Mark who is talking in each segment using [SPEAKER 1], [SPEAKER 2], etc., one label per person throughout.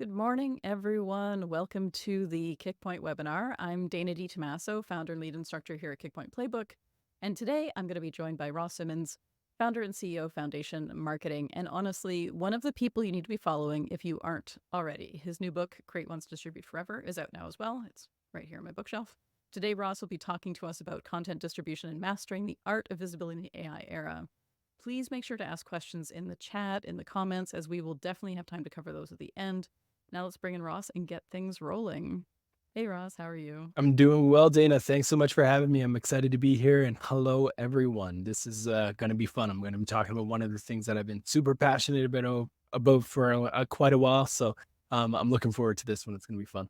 [SPEAKER 1] Good morning, everyone. Welcome to the Kickpoint webinar. I'm Dana DiTomaso, founder and lead instructor here at Kickpoint Playbook. And today I'm going to be joined by Ross Simmons, founder and CEO of Foundation Marketing. And honestly, one of the people you need to be following if you aren't already. His new book, Create Once, Distribute Forever, is out now as well. It's right here on my bookshelf. Today, Ross will be talking to us about content distribution and mastering the art of visibility in the AI era. Please make sure to ask questions in the chat, in the comments, as we will definitely have time to cover those at the end. Now let's bring in Ross and get things rolling. Hey, Ross, how are you?
[SPEAKER 2] I'm doing well, Dana. Thanks so much for having me. I'm excited to be here. And hello, everyone. This is going to be fun. I'm going to be talking about one of the things that I've been super passionate about for quite a while. So I'm looking forward to this one. It's going to be fun.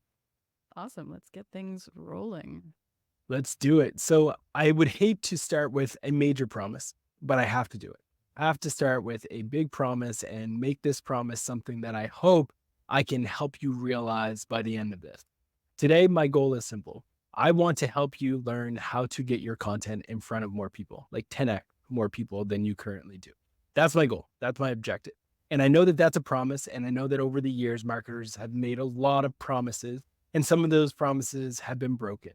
[SPEAKER 1] Awesome. Let's get things rolling.
[SPEAKER 2] Let's do it. So I would hate to start with a major promise, but I have to do it. I have to start with a big promise and make this promise something that I hope I can help you realize by the end of this. Today, my goal is simple. I want to help you learn how to get your content in front of more people, like 10x more people than you currently do. That's my goal. That's my objective. And I know that that's a promise. And I know that over the years, marketers have made a lot of promises, and some of those promises have been broken.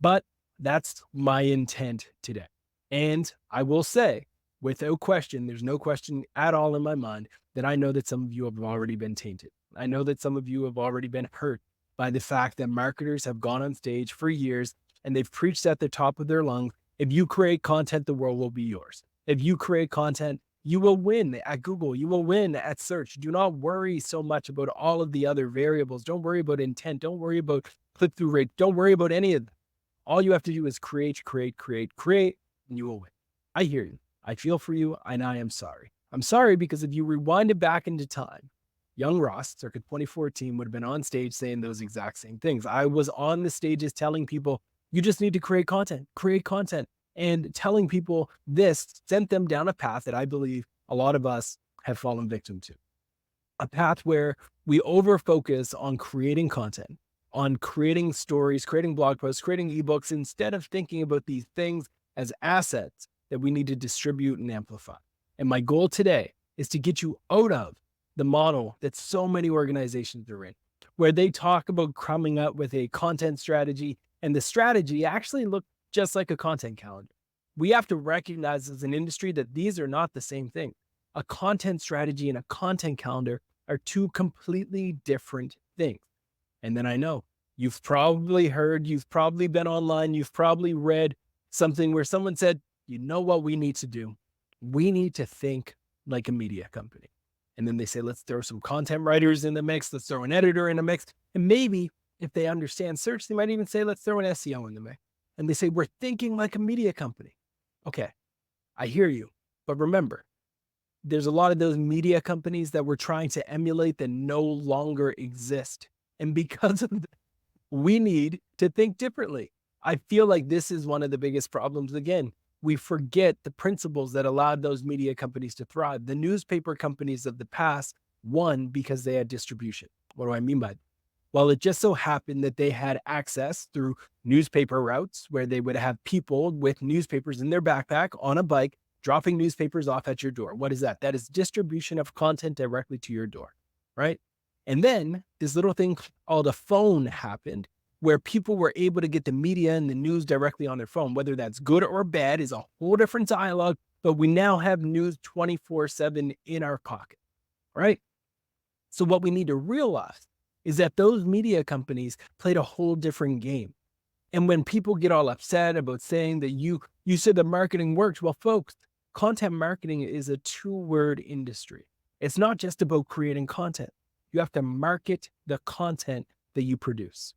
[SPEAKER 2] But that's my intent today. And I will say, without question, there's no question at all in my mind that I know that some of you have already been tainted. I know that some of you have already been hurt by the fact that marketers have gone on stage for years and they've preached at the top of their lungs, if you create content, the world will be yours. If you create content, you will win at Google. You will win at search. Do not worry so much about all of the other variables. Don't worry about intent. Don't worry about click-through rate. Don't worry about any of them. All you have to do is create, and you will win. I hear you. I feel for you, and I am sorry. I'm sorry because if you rewind it back into time, young Ross, circa 2014, would have been on stage saying those exact same things. I was on the stages telling people, you just need to create content. And telling people this sent them down a path that I believe a lot of us have fallen victim to. A path where we over-focus on creating content, on creating stories, creating blog posts, creating ebooks, instead of thinking about these things as assets that we need to distribute and amplify. And my goal today is to get you out of the model that so many organizations are in, where they talk about coming up with a content strategy, and the strategy actually looks just like a content calendar. We have to recognize as an industry that these are not the same thing. A content strategy and a content calendar are two completely different things. And then I know you've probably heard, you've probably been online, you've probably read something where someone said, you know what we need to do? We need to think like a media company. And then they say, let's throw some content writers in the mix. Let's throw an editor in the mix. And maybe if they understand search, they might even say, let's throw an SEO in the mix. And they say, we're thinking like a media company. Okay, I hear you. But remember, there's a lot of those media companies that we're trying to emulate that no longer exist. And because of that, we need to think differently. I feel like this is one of the biggest problems. Again, we forget the principles that allowed those media companies to thrive. The newspaper companies of the past won because they had distribution. What do I mean by that? Well, it just so happened that they had access through newspaper routes where they would have people with newspapers in their backpack on a bike, dropping newspapers off at your door. What is that? That is distribution of content directly to your door, right? And then this little thing called a phone happened, where people were able to get the media and the news directly on their phone. Whether that's good or bad is a whole different dialogue, but we now have news 24/7 in our pocket, right? So what we need to realize is that those media companies played a whole different game. And when people get all upset about saying that you said the marketing works, well, folks, content marketing is a two-word industry. It's not just about creating content. You have to market the content that you produce.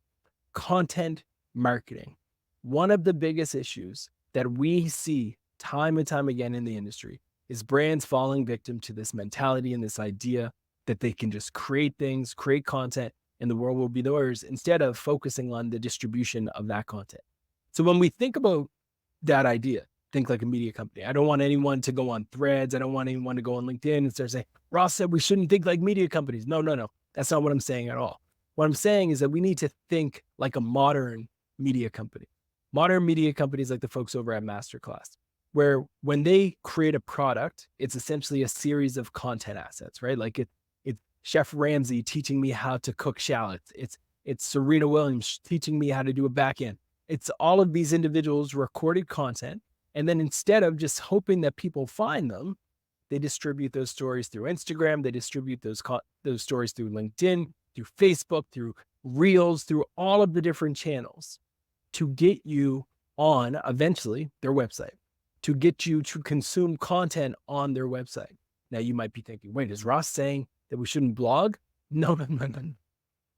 [SPEAKER 2] Content marketing. One of the biggest issues that we see time and time again in the industry is brands falling victim to this mentality and this idea that they can just create things, create content, and the world will be theirs, instead of focusing on the distribution of that content. So when we think about that idea, think like a media company. I don't want anyone to go on Threads. I don't want anyone to go on LinkedIn and start saying, Ross said we shouldn't think like media companies. No. That's not what I'm saying at all. What I'm saying is that we need to think like a modern media company. Modern media companies like the folks over at Masterclass, where when they create a product, it's essentially a series of content assets, right? Like it's Chef Ramsay teaching me how to cook shallots. It's Serena Williams teaching me how to do a backhand. It's all of these individuals recorded content. And then instead of just hoping that people find them, they distribute those stories through Instagram. They distribute those stories through LinkedIn, through Facebook, through Reels, through all of the different channels to get you on eventually their website, to get you to consume content on their website. Now you might be thinking, wait, is Ross saying that we shouldn't blog? No.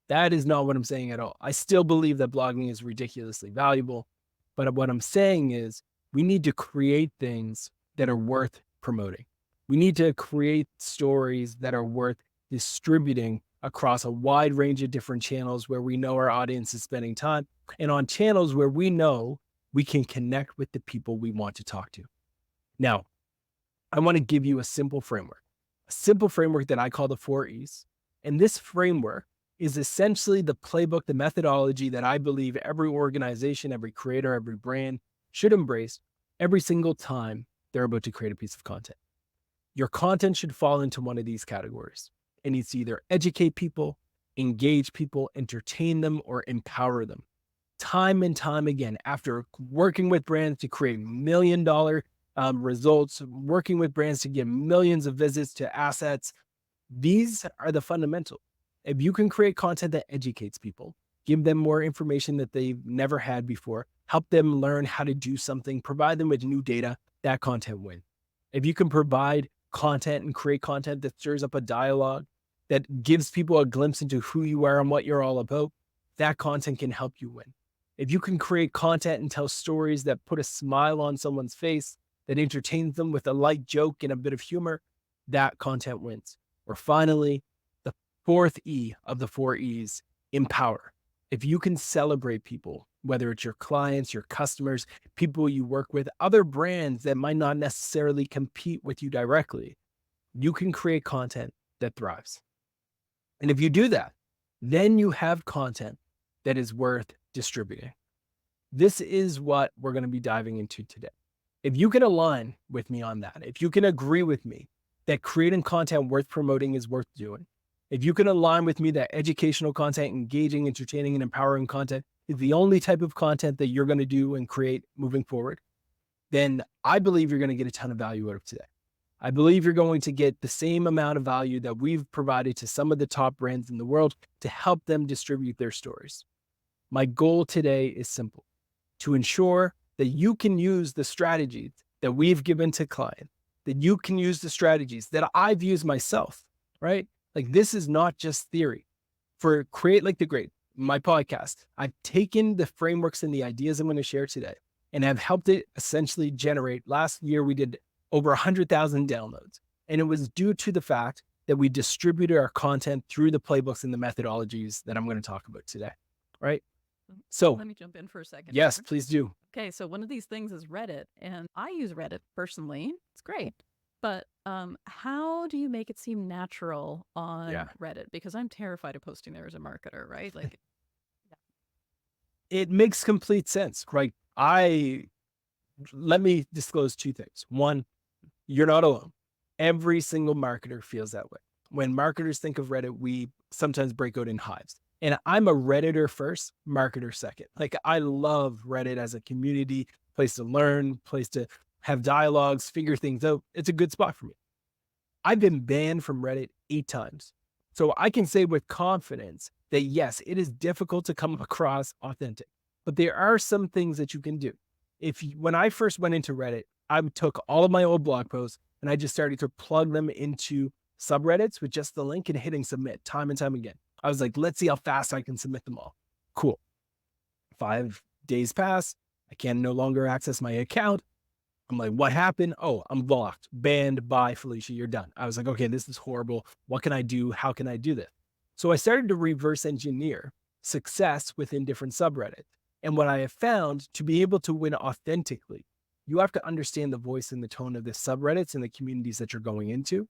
[SPEAKER 2] That is not what I'm saying at all. I still believe that blogging is ridiculously valuable. But what I'm saying is we need to create things that are worth promoting. We need to create stories that are worth distributing across a wide range of different channels where we know our audience is spending time, and on channels where we know we can connect with the people we want to talk to. Now, I want to give you a simple framework that I call the 4 E's. And this framework is essentially the playbook, the methodology that I believe every organization, every creator, every brand should embrace every single time they're about to create a piece of content. Your content should fall into one of these categories. It needs to either educate people, engage people, entertain them, or empower them. Time and time again, after working with brands to create $1 million results, working with brands to get millions of visits to assets, these are the fundamentals. If you can create content that educates people, give them more information that they've never had before, help them learn how to do something, provide them with new data, that content wins. If you can provide content and create content that stirs up a dialogue, that gives people a glimpse into who you are and what you're all about, that content can help you win. If you can create content and tell stories that put a smile on someone's face, that entertains them with a light joke and a bit of humor, that content wins. Or finally, the 4th E of the 4 E's, empower. If you can celebrate people, whether it's your clients, your customers, people you work with, other brands that might not necessarily compete with you directly, you can create content that thrives. And if you do that, then you have content that is worth distributing. This is what we're going to be diving into today. If you can align with me on that, if you can agree with me that creating content worth promoting is worth doing, if you can align with me that educational content, engaging, entertaining, and empowering content is the only type of content that you're going to do and create moving forward, then I believe you're going to get a ton of value out of today. I believe you're going to get the same amount of value that we've provided to some of the top brands in the world to help them distribute their stories. My goal today is simple: to ensure that you can use the strategies that we've given to clients, that you can use the strategies that I've used myself, right? Like, this is not just theory. For Create Like the Great, my podcast, I've taken the frameworks and the ideas I'm going to share today and have helped it essentially generate. Last year, we did over 100,000 downloads. And it was due to the fact that we distributed our content through the playbooks and the methodologies that I'm going to talk about today, right? So
[SPEAKER 1] let me jump in for a second.
[SPEAKER 2] Yes, please do.
[SPEAKER 1] Okay, so one of these things is Reddit, and I use Reddit personally. It's great. But how do you make it seem natural on Reddit? Because I'm terrified of posting there as a marketer, right? Like,
[SPEAKER 2] it makes complete sense, right? Let me disclose 2 things. One, you're not alone. Every single marketer feels that way. When marketers think of Reddit, we sometimes break out in hives. And I'm a Redditor first, marketer second. Like, I love Reddit as a community, place to learn, place to have dialogues, figure things out. It's a good spot for me. I've been banned from Reddit 8 times. So I can say with confidence that yes, it is difficult to come across authentic, but there are some things that you can do. When I first went into Reddit, I took all of my old blog posts and I just started to plug them into subreddits with just the link and hitting submit time and time again. I was like, let's see how fast I can submit them all. Cool. 5 days pass. I can no longer access my account. I'm like, what happened? Oh, I'm blocked, banned. Bye, Felicia, you're done. I was like, okay, this is horrible. What can I do? How can I do this? So I started to reverse engineer success within different subreddits. And what I have found, to be able to win authentically, you have to understand the voice and the tone of the subreddits and the communities that you're going into,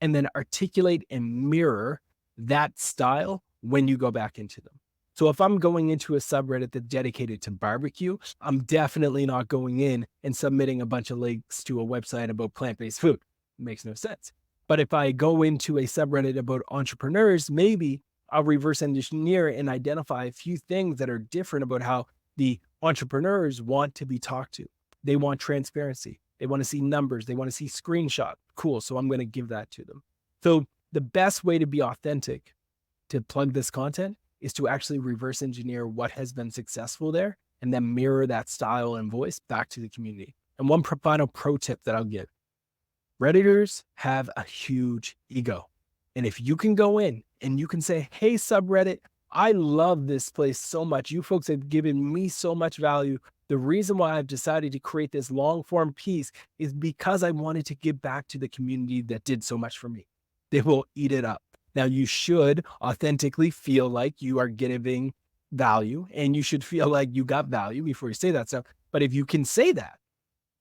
[SPEAKER 2] and then articulate and mirror that style when you go back into them. So if I'm going into a subreddit that's dedicated to barbecue, I'm definitely not going in and submitting a bunch of links to a website about plant-based food. It makes no sense. But if I go into a subreddit about entrepreneurs, maybe I'll reverse engineer and identify a few things that are different about how the entrepreneurs want to be talked to. They want transparency. They want to see numbers. They want to see screenshots. Cool. So I'm going to give that to them. So the best way to be authentic to plug this content is to actually reverse engineer what has been successful there and then mirror that style and voice back to the community. And one final pro tip that I'll give: Redditors have a huge ego. And if you can go in and you can say, hey, subreddit, I love this place so much. You folks have given me so much value. The reason why I've decided to create this long form piece is because I wanted to give back to the community that did so much for me. They will eat it up. Now, you should authentically feel like you are giving value, and you should feel like you got value before you say that stuff. But if you can say that,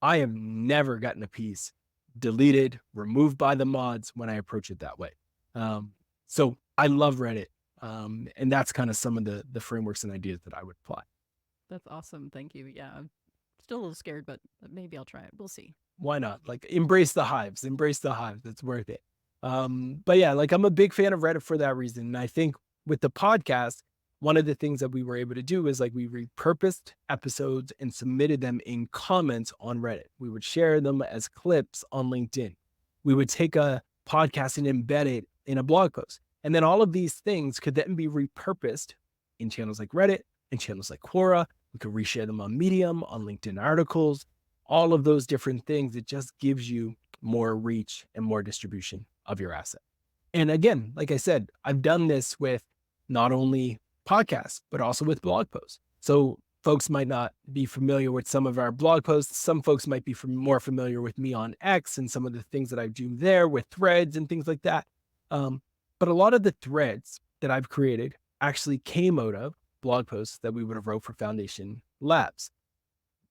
[SPEAKER 2] I have never gotten a piece deleted, removed by the mods when I approach it that way. So I love Reddit. And that's kind of some of the frameworks and ideas that I would apply.
[SPEAKER 1] That's awesome. Thank you. Yeah, I'm still a little scared, but maybe I'll try it. We'll see.
[SPEAKER 2] Why not? Like, embrace the hives. Embrace the hives. It's worth it. But yeah, like, I'm a big fan of Reddit for that reason. And I think with the podcast, one of the things that we were able to do is, like, we repurposed episodes and submitted them in comments on Reddit. We would share them as clips on LinkedIn. We would take a podcast and embed it in a blog post. And then all of these things could then be repurposed in channels like Reddit and channels like Quora. We could reshare them on Medium, on LinkedIn articles, all of those different things. It just gives you more reach and more distribution of your asset. And again, like I said, I've done this with not only podcasts, but also with blog posts. So folks might not be familiar with some of our blog posts. Some folks might be more familiar with me on X and some of the things that I do there with threads and things like that. But a lot of the threads that I've created actually came out of blog posts that we would have wrote for Foundation Labs.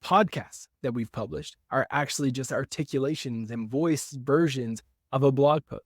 [SPEAKER 2] Podcasts that we've published are actually just articulations and voice versions of a blog post.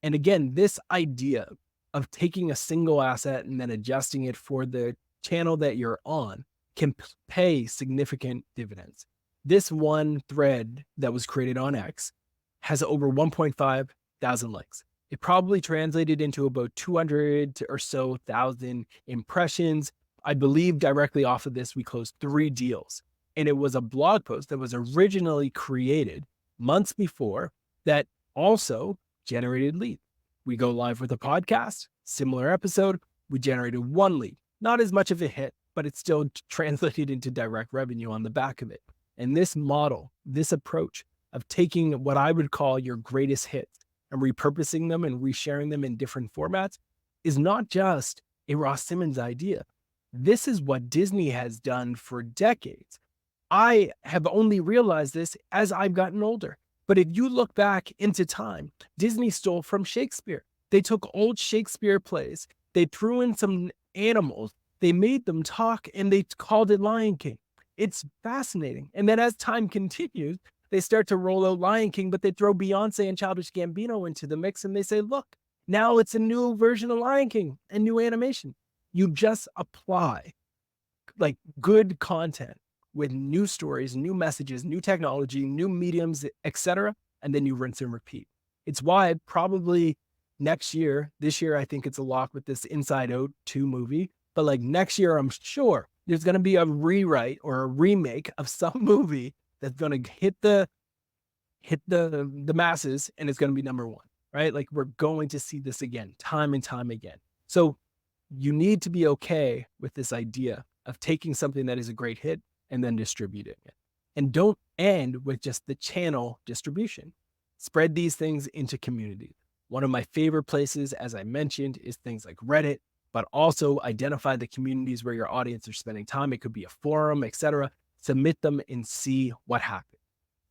[SPEAKER 2] And again, this idea of taking a single asset and then adjusting it for the channel that you're on can pay significant dividends. This one thread that was created on X has over 1.5 thousand likes. It probably translated into about 200 or so thousand impressions. I believe directly off of this, we closed 3 deals. And it was a blog post that was originally created months before that also generated leads. We go live with a podcast, similar episode, we generated 1 lead. Not as much of a hit, but it still translated into direct revenue on the back of it. And this model, this approach of taking what I would call your greatest hits and repurposing them and resharing them in different formats is not just a Ross Simmons idea. This is what Disney has done for decades. I have only realized this as I've gotten older. But if you look back into time, Disney stole from Shakespeare. They took old Shakespeare plays, they threw in some animals, they made them talk, and they called it Lion King. It's fascinating. And then as time continues, they start to roll out Lion King, but they throw Beyonce and Childish Gambino into the mix, and they say, look, now it's a new version of Lion King and new animation. You just apply like good content with new stories, new messages, new technology, new mediums, etc. And then you rinse and repeat. It's why probably next year, this year, I think it's a lock with this Inside Out 2 movie. But like next year, I'm sure there's going to be a rewrite or a remake of some movie that's going to hit the masses, and it's going to be number 1, right? Like, we're going to see this again, time and time again. So you need to be okay with this idea of taking something that is a great hit and then distributing it. And don't end with just the channel distribution. Spread these things into communities. One of my favorite places, as I mentioned, is things like Reddit, but also identify the communities where your audience are spending time. It could be a forum, etc. Submit them and see what happens.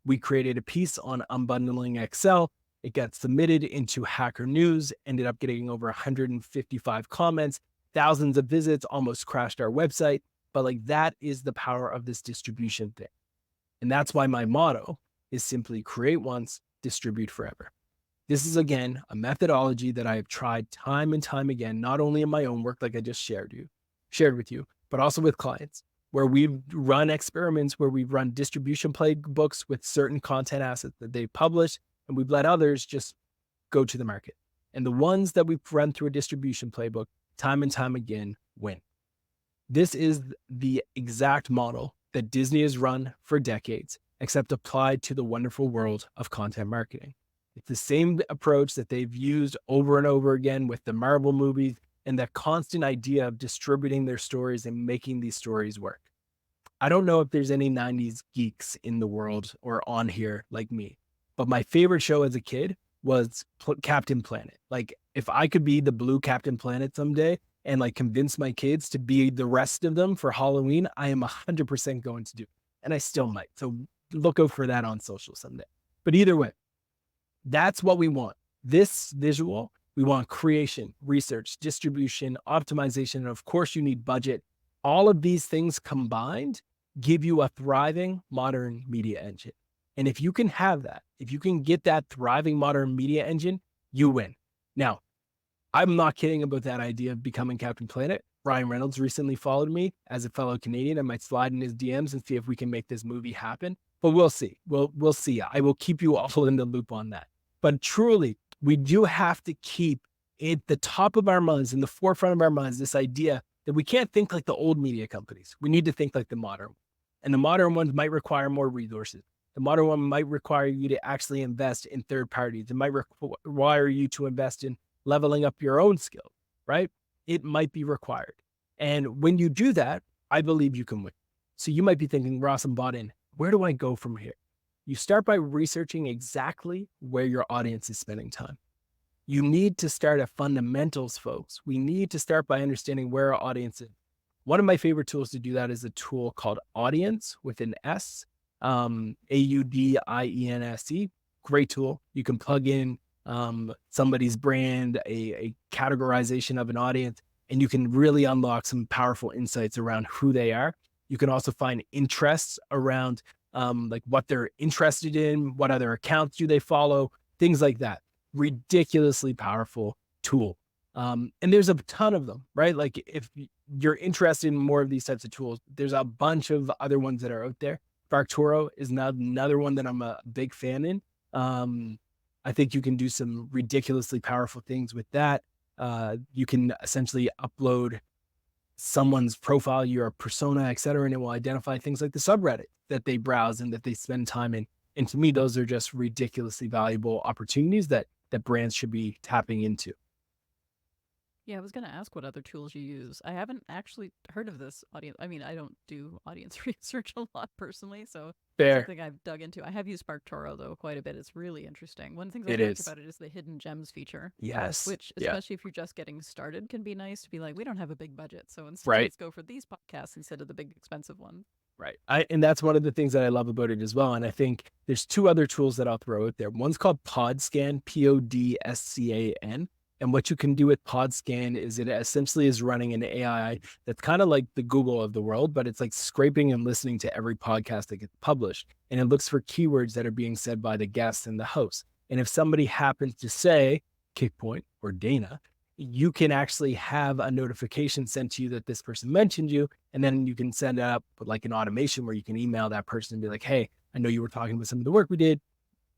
[SPEAKER 2] We created a piece on unbundling Excel. It got submitted into Hacker News, ended up getting over 155 comments, thousands of visits, almost crashed our website. But like, that is the power of this distribution thing. And that's why my motto is simply create once, distribute forever. This is, again, a methodology that I have tried time and time again, not only in my own work, like I just shared with you, but also with clients, where we've run experiments, where we've run distribution playbooks with certain content assets that they publish, and we've let others just go to the market. And the ones that we've run through a distribution playbook time and time again win. This is the exact model that Disney has run for decades, except applied to the wonderful world of content marketing. It's the same approach that they've used over and over again with the Marvel movies and that constant idea of distributing their stories and making these stories work. I don't know if there's any 90s geeks in the world or on here like me, but my favorite show as a kid was Captain Planet. Like, if I could be the blue Captain Planet someday and like convince my kids to be the rest of them for Halloween, I am 100% going to do it. And I still might. So look out for that on social someday. But either way, that's what we want. This visual, we want creation, research, distribution, optimization, and of course you need budget. All of these things combined give you a thriving modern media engine. And if you can have that, if you can get that thriving modern media engine, you win. Now, I'm not kidding about that idea of becoming Captain Planet. Ryan Reynolds recently followed me as a fellow Canadian. I might slide in his DMs and see if we can make this movie happen. But we'll see. We'll see. I will keep you all in the loop on that. But truly, we do have to keep at the top of our minds, in the forefront of our minds, this idea that we can't think like the old media companies. We need to think like the modern ones. And the modern ones might require more resources. The modern one might require you to actually invest in third parties. It might require you to invest in leveling up your own skill, right? It might be required. And when you do that, I believe you can win. So you might be thinking, Ross, I'm bought in. Where do I go from here? You start by researching exactly where your audience is spending time. You need to start at fundamentals, folks. We need to start by understanding where our audience is. One of my favorite tools to do that is a tool called Audience with an S, Audiense. Great tool. You can plug in somebody's brand, a categorization of an audience, and you can really unlock some powerful insights around who they are. You can also find interests around like what they're interested in, what other accounts do they follow, things like that. Ridiculously powerful tool. And there's a ton of them, right? Like, if you're interested in more of these types of tools, there's a bunch of other ones that are out there. Sparktoro is another one that I'm a big fan in. I think you can do some ridiculously powerful things with that. You can essentially upload someone's profile, your persona, et cetera, and it will identify things like the subreddit that they browse and that they spend time in. And to me, those are just ridiculously valuable opportunities that brands should be tapping into.
[SPEAKER 1] Yeah, I was going to ask what other tools you use. I haven't actually heard of this audience. I mean, I don't do audience research a lot personally, so
[SPEAKER 2] Fair.
[SPEAKER 1] something I've dug into. I have used Sparktoro, though, quite a bit. It's really interesting. One of the things I
[SPEAKER 2] It
[SPEAKER 1] like
[SPEAKER 2] is.
[SPEAKER 1] about it is the hidden gems feature,
[SPEAKER 2] Yes.
[SPEAKER 1] which,
[SPEAKER 2] Yeah.
[SPEAKER 1] especially if you're just getting started, can be nice to be like, we don't have a big budget, so instead
[SPEAKER 2] Right.
[SPEAKER 1] let's go for these podcasts instead of the big expensive one.
[SPEAKER 2] Right. And that's one of the things that I love about it as well. And I think there's two other tools that I'll throw out there. One's called Podscan, Podscan. And what you can do with Podscan is it essentially is running an AI that's kind of like the Google of the world, but it's like scraping and listening to every podcast that gets published. And it looks for keywords that are being said by the guests and the host. And if somebody happens to say Kickpoint or Dana, you can actually have a notification sent to you that this person mentioned you. And then you can send up like an automation where you can email that person and be like, hey, I know you were talking about some of the work we did.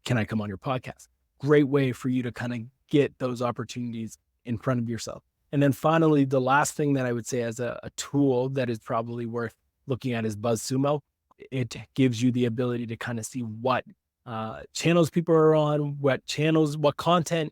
[SPEAKER 2] Can I come on your podcast? Great way for you to kind of get those opportunities in front of yourself. And then finally, the last thing that I would say as a tool that is probably worth looking at is BuzzSumo. It gives you the ability to kind of see what channels people are on, what content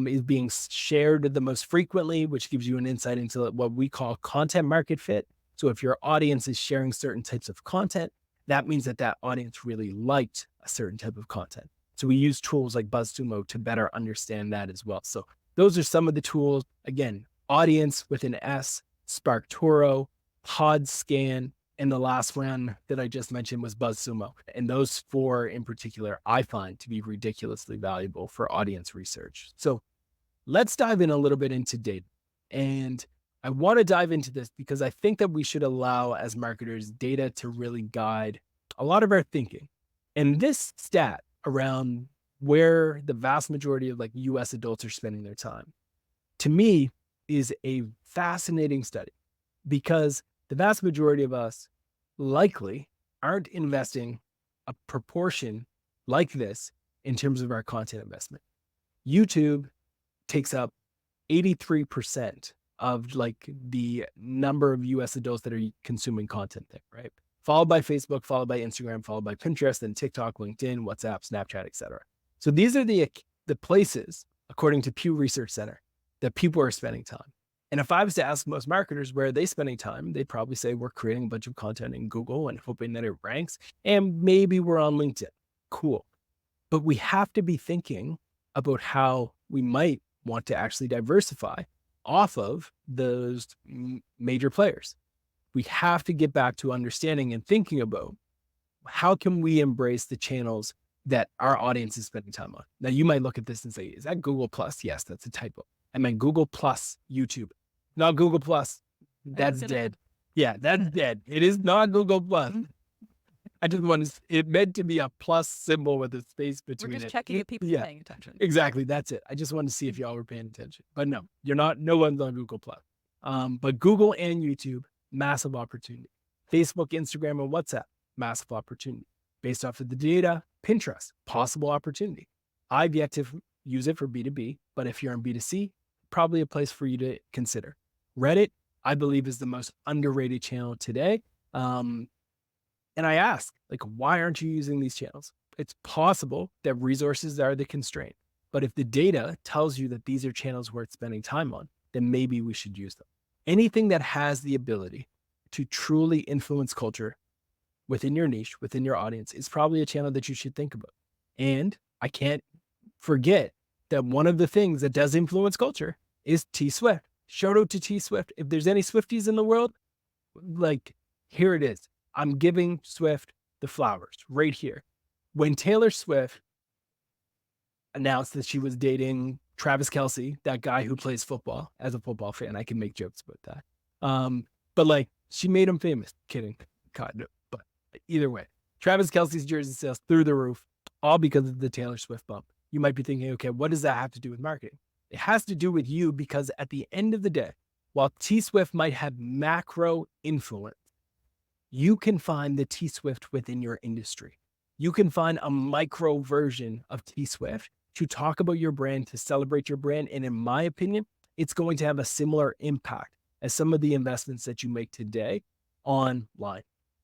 [SPEAKER 2] is being shared the most frequently, which gives you an insight into what we call content market fit. So if your audience is sharing certain types of content, that means that audience really liked a certain type of content. So we use tools like BuzzSumo to better understand that as well. So those are some of the tools. Again, Audience with an S, Sparktoro, Podscan, and the last one that I just mentioned was BuzzSumo. And those four in particular, I find to be ridiculously valuable for audience research. So let's dive in a little bit into data. And I want to dive into this because I think that we should allow, as marketers, data to really guide a lot of our thinking. And this stat around where the vast majority of like US adults are spending their time, to me, is a fascinating study because the vast majority of us likely aren't investing a proportion like this in terms of our content investment. YouTube takes up 83% of like the number of US adults that are consuming content there, right? Followed by Facebook, followed by Instagram, followed by Pinterest, then TikTok, LinkedIn, WhatsApp, Snapchat, etc. So these are the places, according to Pew Research Center, that people are spending time. And if I was to ask most marketers where are they spending time, they'd probably say we're creating a bunch of content in Google and hoping that it ranks, and maybe we're on LinkedIn. Cool. But we have to be thinking about how we might want to actually diversify off of those major players. We have to get back to understanding and thinking about how can we embrace the channels that our audience is spending time on. Now, you might look at this and say, is that Google Plus? Yes, that's a typo. I meant Google Plus YouTube, not Google Plus. That's dead. Yeah, that's dead. It is not Google Plus. I just wanted, it meant to be a plus symbol with a space between it.
[SPEAKER 1] We're just checking if people are paying attention.
[SPEAKER 2] Exactly. That's it. I just wanted to see if y'all were paying attention. But no, you're not. No one's on Google Plus. But Google and YouTube, massive opportunity. Facebook, Instagram, and WhatsApp, massive opportunity. Based off of the data, Pinterest, possible opportunity. I've yet to use it for B2B, but if you're in B2C, probably a place for you to consider. Reddit, I believe, is the most underrated channel today. And I ask, like, why aren't you using these channels? It's possible that resources are the constraint, but if the data tells you that these are channels worth spending time on, then maybe we should use them. Anything that has the ability to truly influence culture within your niche, within your audience, is probably a channel that you should think about. And I can't forget that one of the things that does influence culture is T Swift. Shout out to T Swift. If there's any Swifties in the world, like, here it is. I'm giving Swift the flowers right here. When Taylor Swift announced that she was dating Travis Kelce, that guy who plays football, as a football fan, I can make jokes about that. But like, she made him famous. Kidding. God, no. But either way, Travis Kelce's jersey sales through the roof, all because of the Taylor Swift bump. You might be thinking, okay, what does that have to do with marketing? It has to do with you, because at the end of the day, while T Swift might have macro influence, you can find the T Swift within your industry. You can find a micro version of T Swift to talk about your brand, to celebrate your brand. And in my opinion, it's going to have a similar impact as some of the investments that you make today online.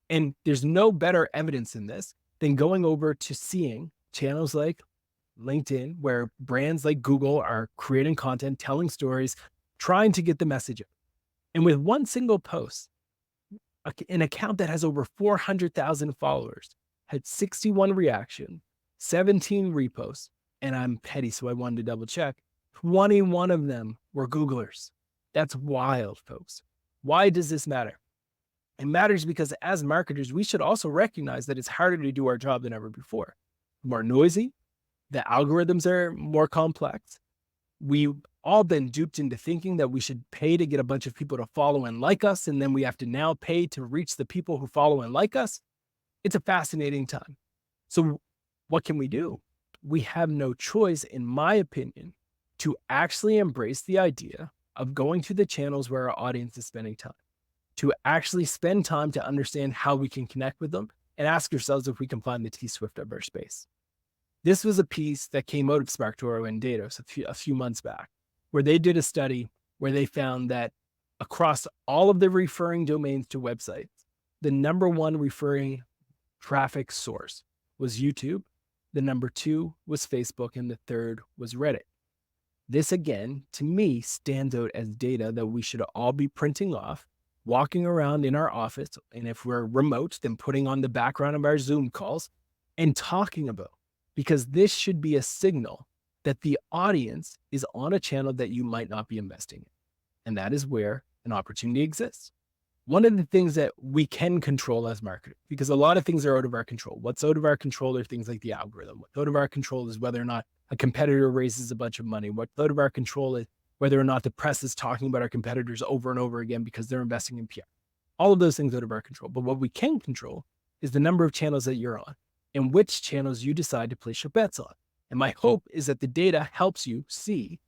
[SPEAKER 2] And there's no better evidence in this than going over to seeing channels like LinkedIn, where brands like Google are creating content, telling stories, trying to get the message out. And with one single post, an account that has over 400,000 followers had 61 reactions, 17 reposts, and I'm petty, so I wanted to double check. 21 of them were Googlers. That's wild, folks. Why does this matter? It matters because as marketers, we should also recognize that it's harder to do our job than ever before. More noisy, the algorithms are more complex. We've all been duped into thinking that we should pay to get a bunch of people to follow and like us, and then we have to now pay to reach the people who follow and like us. It's a fascinating time. So what can we do? We have no choice, in my opinion, to actually embrace the idea of going to the channels where our audience is spending time, to actually spend time to understand how we can connect with them, and ask yourselves if we can find the T Swift of our space. This was a piece that came out of SparkToro and Datos a few months back, where they did a study where they found that across all of the referring domains to websites, the number one referring traffic source was YouTube, the number two was Facebook, and the third was Reddit. This, again, to me, stands out as data that we should all be printing off, walking around in our office, and if we're remote, then putting on the background of our Zoom calls and talking about. Because this should be a signal that the audience is on a channel that you might not be investing in. And that is where an opportunity exists. One of the things that we can control as marketers, because a lot of things are out of our control. What's out of our control are things like the algorithm. What's out of our control is whether or not a competitor raises a bunch of money. What's out of our control is whether or not the press is talking about our competitors over and over again because they're investing in PR. All of those things out of our control. But what we can control is the number of channels that you're on and which channels you decide to place your bets on. And my hope is that the data helps you see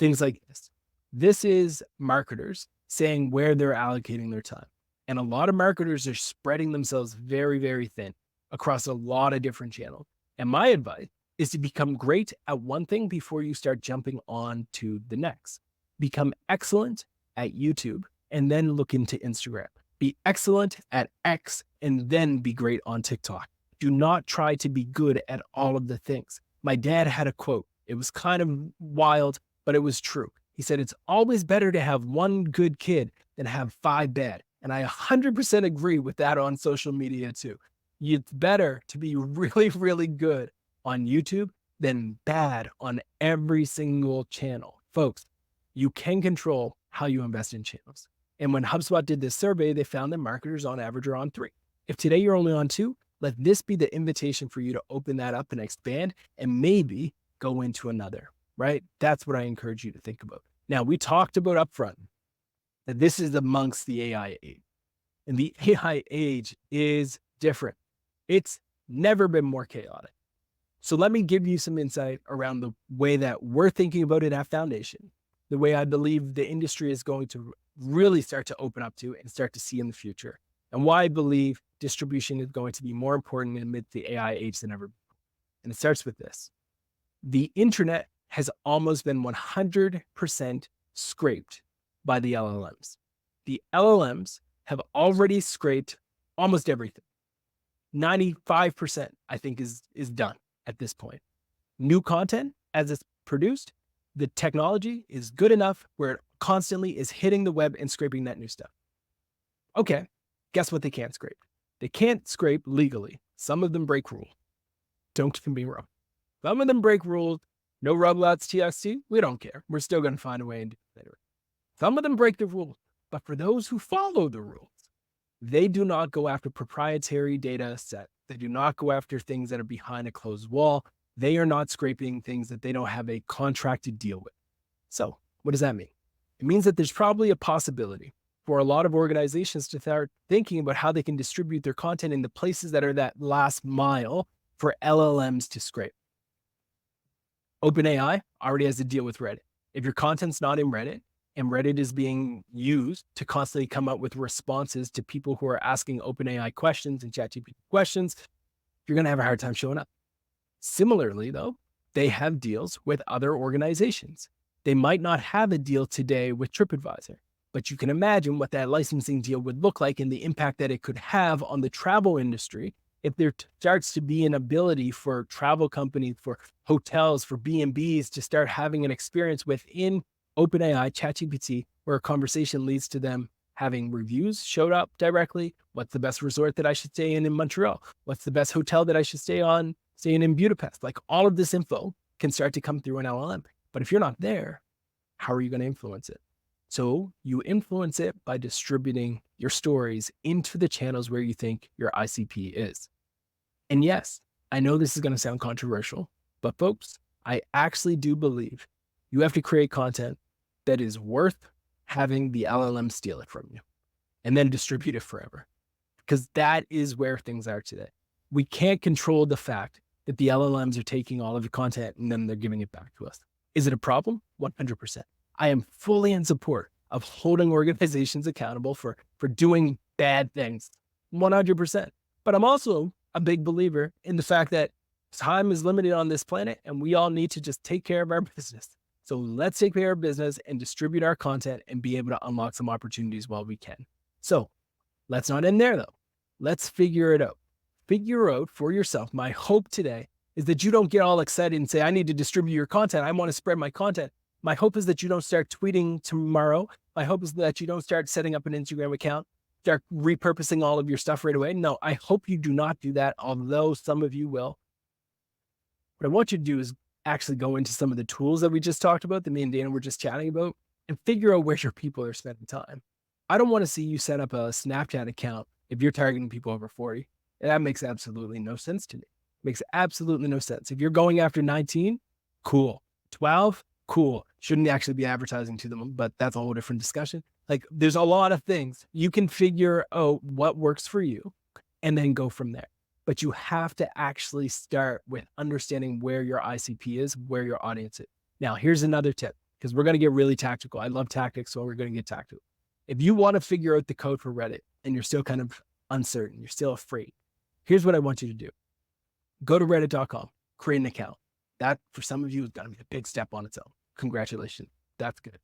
[SPEAKER 2] things like this. This is marketers saying where they're allocating their time. And a lot of marketers are spreading themselves very, very thin across a lot of different channels. And my advice is to become great at one thing before you start jumping on to the next. Become excellent at YouTube and then look into Instagram. Be excellent at X and then be great on TikTok. Do not try to be good at all of the things. My dad had a quote. It was kind of wild, but it was true. He said, it's always better to have one good kid than have 5 bad. And I 100% agree with that on social media too. It's better to be really, really good on YouTube than bad on every single channel. Folks, you can control how you invest in channels. And when HubSpot did this survey, they found that marketers on average are on 3. If today you're only on 2, let this be the invitation for you to open that up and expand and maybe go into another, right? That's what I encourage you to think about. Now, we talked about upfront that this is amongst the AI age. And the AI age is different. It's never been more chaotic. So let me give you some insight around the way that we're thinking about it at Foundation, the way I believe the industry is going to really start to open up to and start to see in the future, and why I believe distribution is going to be more important amid the AI age than ever before. And it starts with this. The internet has almost been 100% scraped by the LLMs. The LLMs have already scraped almost everything. 95%, I think, is done at this point. New content, as it's produced, the technology is good enough where it constantly is hitting the web and scraping that new stuff. Okay, guess what they can't scrape? They can't scrape legally. Some of them break rules. Don't get me wrong. Some of them break rules. No robots TXT, we don't care. We're still going to find a way and do it later. Some of them break the rules, but for those who follow the rules, they do not go after proprietary data sets. They do not go after things that are behind a closed wall. They are not scraping things that they don't have a contract to deal with. So what does that mean? It means that there's probably a possibility for a lot of organizations to start thinking about how they can distribute their content in the places that are that last mile for LLMs to scrape. OpenAI already has to deal with Reddit. If your content's not in Reddit and Reddit is being used to constantly come up with responses to people who are asking OpenAI questions and ChatGPT questions, you're going to have a hard time showing up. Similarly, though, they have deals with other organizations. They might not have a deal today with TripAdvisor, but you can imagine what that licensing deal would look like and the impact that it could have on the travel industry if there starts to be an ability for travel companies, for hotels, for B&Bs to start having an experience within OpenAI, ChatGPT, where a conversation leads to them having reviews showed up directly. What's the best resort that I should stay in Montreal? What's the best hotel that I should stay in Budapest? Like, all of this info can start to come through an LLM. But if you're not there, how are you going to influence it? So you influence it by distributing your stories into the channels where you think your ICP is. And yes, I know this is going to sound controversial, but folks, I actually do believe you have to create content that is worth having the LLM steal it from you and then distribute it forever, because that is where things are today. We can't control the fact that the LLMs are taking all of your content and then they're giving it back to us. Is it a problem? 100%. I am fully in support of holding organizations accountable for doing bad things, 100%. But I'm also a big believer in the fact that time is limited on this planet and we all need to just take care of our business. So let's take care of business and distribute our content and be able to unlock some opportunities while we can. So let's not end there though. Let's figure it out. Figure out for yourself. My hope today is that you don't get all excited and say, I need to distribute your content. I want to spread my content. My hope is that you don't start tweeting tomorrow. My hope is that you don't start setting up an Instagram account, start repurposing all of your stuff right away. No, I hope you do not do that, although some of you will. What I want you to do is actually go into some of the tools that we just talked about, that me and Dana were just chatting about, and figure out where your people are spending time. I don't want to see you set up a Snapchat account if you're targeting people over 40. And that makes absolutely no sense to me. Makes absolutely no sense. If you're going after 19, cool. 12, cool. Shouldn't actually be advertising to them, but that's a whole different discussion. Like, there's a lot of things. You can figure out what works for you and then go from there. But you have to actually start with understanding where your ICP is, where your audience is. Now, here's another tip, because we're going to get really tactical. I love tactics, so we're going to get tactical. If you want to figure out the code for Reddit and you're still kind of uncertain, you're still afraid, here's what I want you to do. Go to reddit.com, create an account. That, for some of you, is going to be a big step on its own. Congratulations. That's good.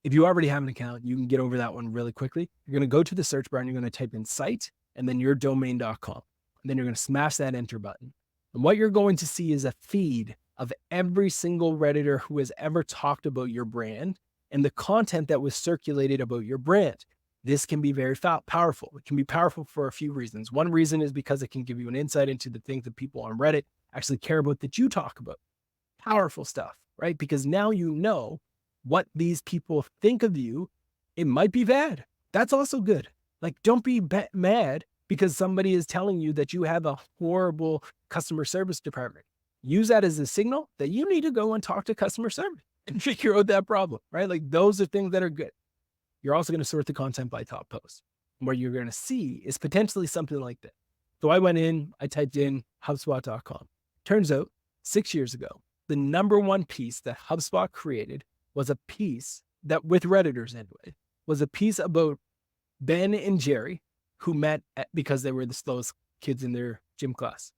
[SPEAKER 2] If you already have an account, you can get over that one really quickly. You're going to go to the search bar and you're going to type in site and then yourdomain.com. And then you're going to smash that enter button. And what you're going to see is a feed of every single Redditor who has ever talked about your brand and the content that was circulated about your brand. This can be very powerful. It can be powerful for a few reasons. One reason is because it can give you an insight into the things that people on Reddit actually care about that you talk about. Powerful stuff, right? Because now you know what these people think of you. It might be bad. That's also good. Like, don't be mad because somebody is telling you that you have a horrible customer service department. Use that as a signal that you need to go and talk to customer service and figure out that problem, right? Like, those are things that are good. You're also going to sort the content by top post. And what you're going to see is potentially something like this. So I went in, I typed in HubSpot.com. Turns out 6 years ago, the number one piece that HubSpot created was a piece that, with Redditors anyway, was a piece about Ben and Jerry who met because they were the slowest kids in their gym class.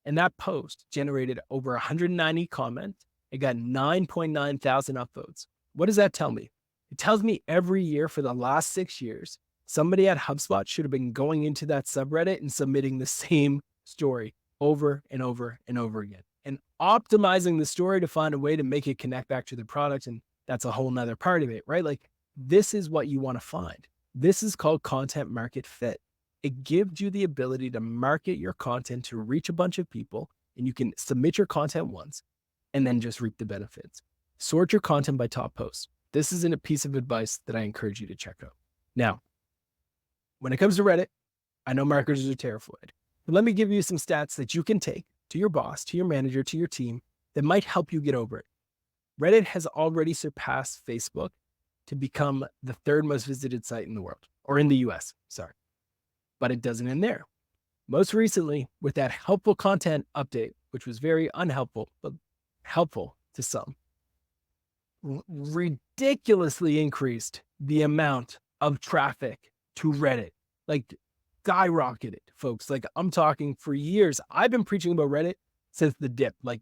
[SPEAKER 2] And that post generated over 190 comments. It got 9.9 thousand upvotes. What does that tell me? It tells me every year for the last 6 years, somebody at HubSpot should have been going into that subreddit and submitting the same story over and over and over again and optimizing the story to find a way to make it connect back to the product. And that's a whole nother part of it, right? Like, this is what you want to find. This is called content market fit. It gives you the ability to market your content to reach a bunch of people, and you can submit your content once and then just reap the benefits. Sort your content by top posts. This isn't a piece of advice that I encourage you to check out. Now, when it comes to Reddit, I know marketers are terrified, but let me give you some stats that you can take to your boss, to your manager, to your team that might help you get over it. Reddit has already surpassed Facebook to become the third most visited site in the world, or in the US, sorry. But it doesn't end there. Most recently, with that helpful content update, which was very unhelpful, but helpful to some, ridiculously increased the amount of traffic to Reddit, like skyrocketed, folks. Like, I'm talking for years. I've been preaching about Reddit since the dip, like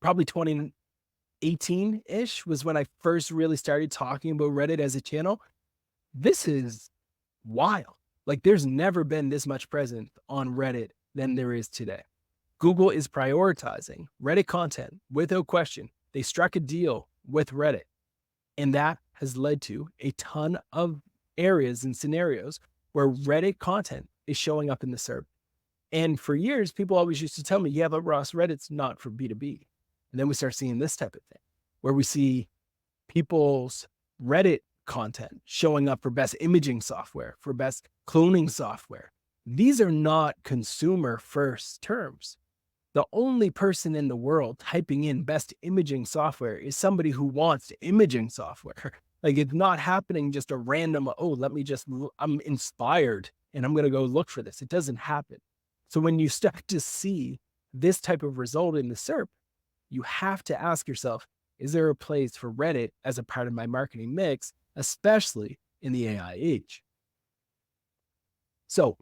[SPEAKER 2] probably 2018-ish was when I first really started talking about Reddit as a channel. This is wild. Like, there's never been this much presence on Reddit than there is today. Google is prioritizing Reddit content without question. They struck a deal with Reddit, and that has led to a ton of areas and scenarios where Reddit content is showing up in the SERP. And for years, people always used to tell me, yeah, but Ross, Reddit's not for B2B. And then we start seeing this type of thing where we see people's Reddit content showing up for best imaging software, for best cloning software. These are not consumer first terms. The only person in the world typing in best imaging software is somebody who wants imaging software. Like, it's not happening just a random, I'm inspired and I'm going to go look for this. It doesn't happen. So when you start to see this type of result in the SERP, you have to ask yourself, is there a place for Reddit as a part of my marketing mix, especially in the AI age? So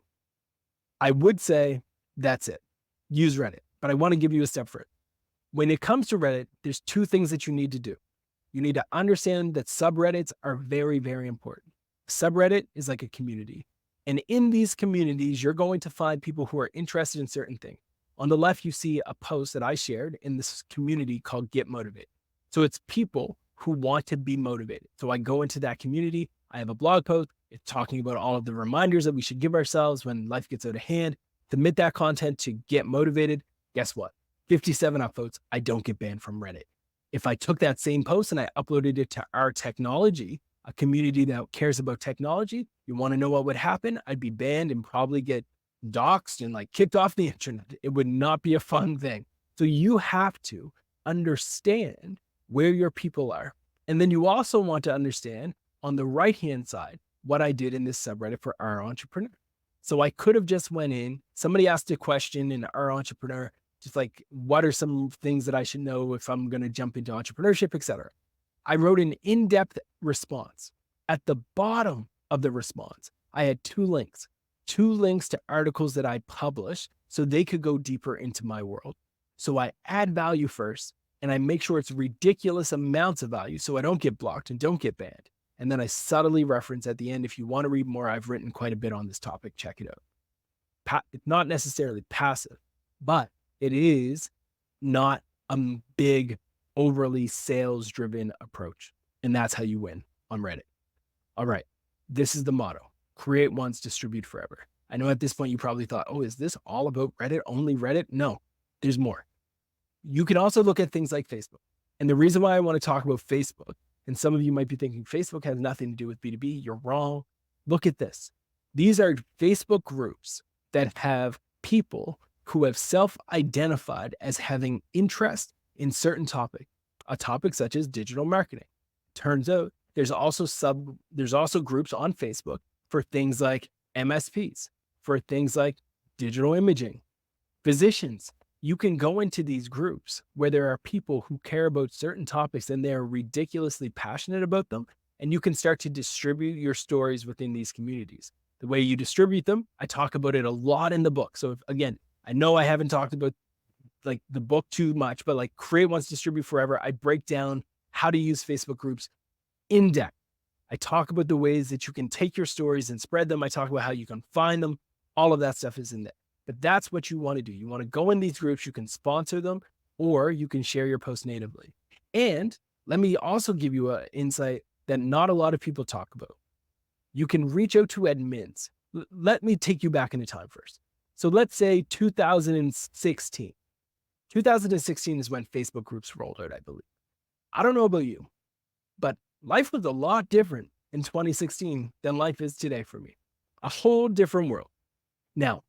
[SPEAKER 2] I would say that's it. Use Reddit, but I want to give you a step further. When it comes to Reddit, there's two things that you need to do. You need to understand that subreddits are very, very important. Subreddit is like a community. And in these communities, you're going to find people who are interested in certain things. On the left, you see a post that I shared in this community called Get Motivated. So it's people who want to be motivated. So I go into that community. I have a blog post. It's talking about all of the reminders that we should give ourselves when life gets out of hand. Submit that content to get motivated. Guess what? 57 upvotes. I don't get banned from Reddit. If I took that same post and I uploaded it to Our Technology, a community that cares about technology, you want to know what would happen? I'd be banned and probably get doxxed and like kicked off the internet. It would not be a fun thing. So you have to understand where your people are. And then you also want to understand on the right-hand side, what I did in this subreddit for Our Entrepreneur. So I could have just went in, somebody asked a question in Our Entrepreneur, just like, what are some things that I should know if I'm going to jump into entrepreneurship, et cetera. I wrote an in-depth response. At the bottom of the response, I had two links to articles that I published so they could go deeper into my world. So I add value first and I make sure it's ridiculous amounts of value so I don't get blocked and don't get banned. And then I subtly reference at the end, if you want to read more, I've written quite a bit on this topic. Check it out. It's not necessarily passive, but it is not a big, overly sales driven approach. And that's how you win on Reddit. All right. This is the motto: create once, distribute forever. I know at this point you probably thought, oh, is this all about Reddit? Only Reddit? No, there's more. You can also look at things like Facebook. And the reason why I want to talk about Facebook, and some of you might be thinking Facebook has nothing to do with B2B, you're wrong. Look at this. These are Facebook groups that have people who have self-identified as having interest in certain topic, a topic such as digital marketing. Turns out there's also groups on Facebook for things like MSPs, for things like digital imaging, physicians. You can go into these groups where there are people who care about certain topics and they're ridiculously passionate about them. And you can start to distribute your stories within these communities. The way you distribute them, I talk about it a lot in the book. So again, I know I haven't talked about like the book too much, but like create once, distribute forever. I break down how to use Facebook groups in depth. I talk about the ways that you can take your stories and spread them. I talk about how you can find them. All of that stuff is in there. But that's what you want to do. You want to go in these groups, you can sponsor them, or you can share your post natively. And let me also give you an insight that not a lot of people talk about. You can reach out to admins. Let me take you back into time first. So let's say 2016. 2016 is when Facebook groups rolled out, I believe. I don't know about you, but life was a lot different in 2016 than life is today for me. A whole different world. Now,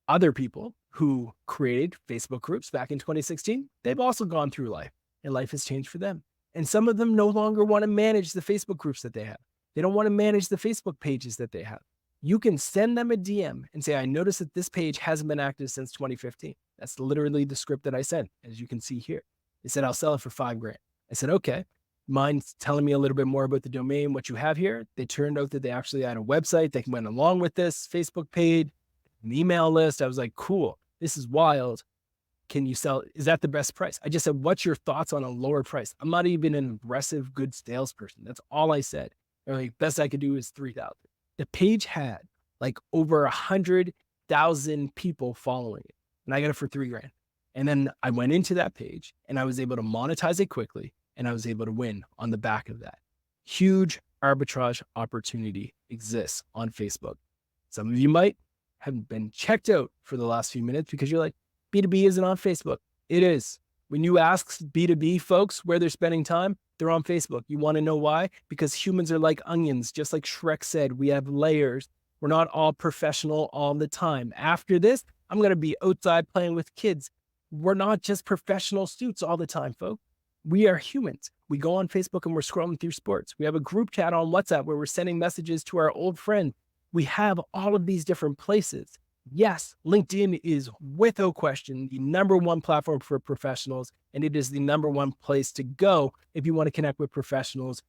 [SPEAKER 2] other people who created Facebook groups back in 2016, they've also gone through life and life has changed for them. And some of them no longer want to manage the Facebook groups that they have. They don't want to manage the Facebook pages that they have. You can send them a DM and say, I noticed that this page hasn't been active since 2015. That's literally the script that I sent, as you can see here. They said, I'll sell it for $5,000. I said, okay, mind telling me a little bit more about the domain, what you have here? They turned out that they actually had a website that went along with this Facebook page, an email list. I was like, cool, this is wild. Can you sell? Is that the best price? I just said, what's your thoughts on a lower price? I'm not even an aggressive, good salesperson. That's all I said. They're like, best I could do is 3,000. The page had like over 100,000 people following it. And I got it for $3,000. And then I went into that page and I was able to monetize it quickly. And I was able to win on the back of that. Huge arbitrage opportunity exists on Facebook. Some of you might have been checked out for the last few minutes because you're like, B2B isn't on Facebook. It is. When you ask B2B folks where they're spending time, they're on Facebook. You want to know why? Because humans are like onions. Just like Shrek said, we have layers. We're not all professional all the time. After this, I'm going to be outside playing with kids. We're not just professional suits all the time, folks. We are humans. We go on Facebook and we're scrolling through sports. We have a group chat on WhatsApp where we're sending messages to our old friends. We have all of these different places. Yes, LinkedIn is without question the number one platform for professionals, and it is the number one place to go if you want to connect with professionals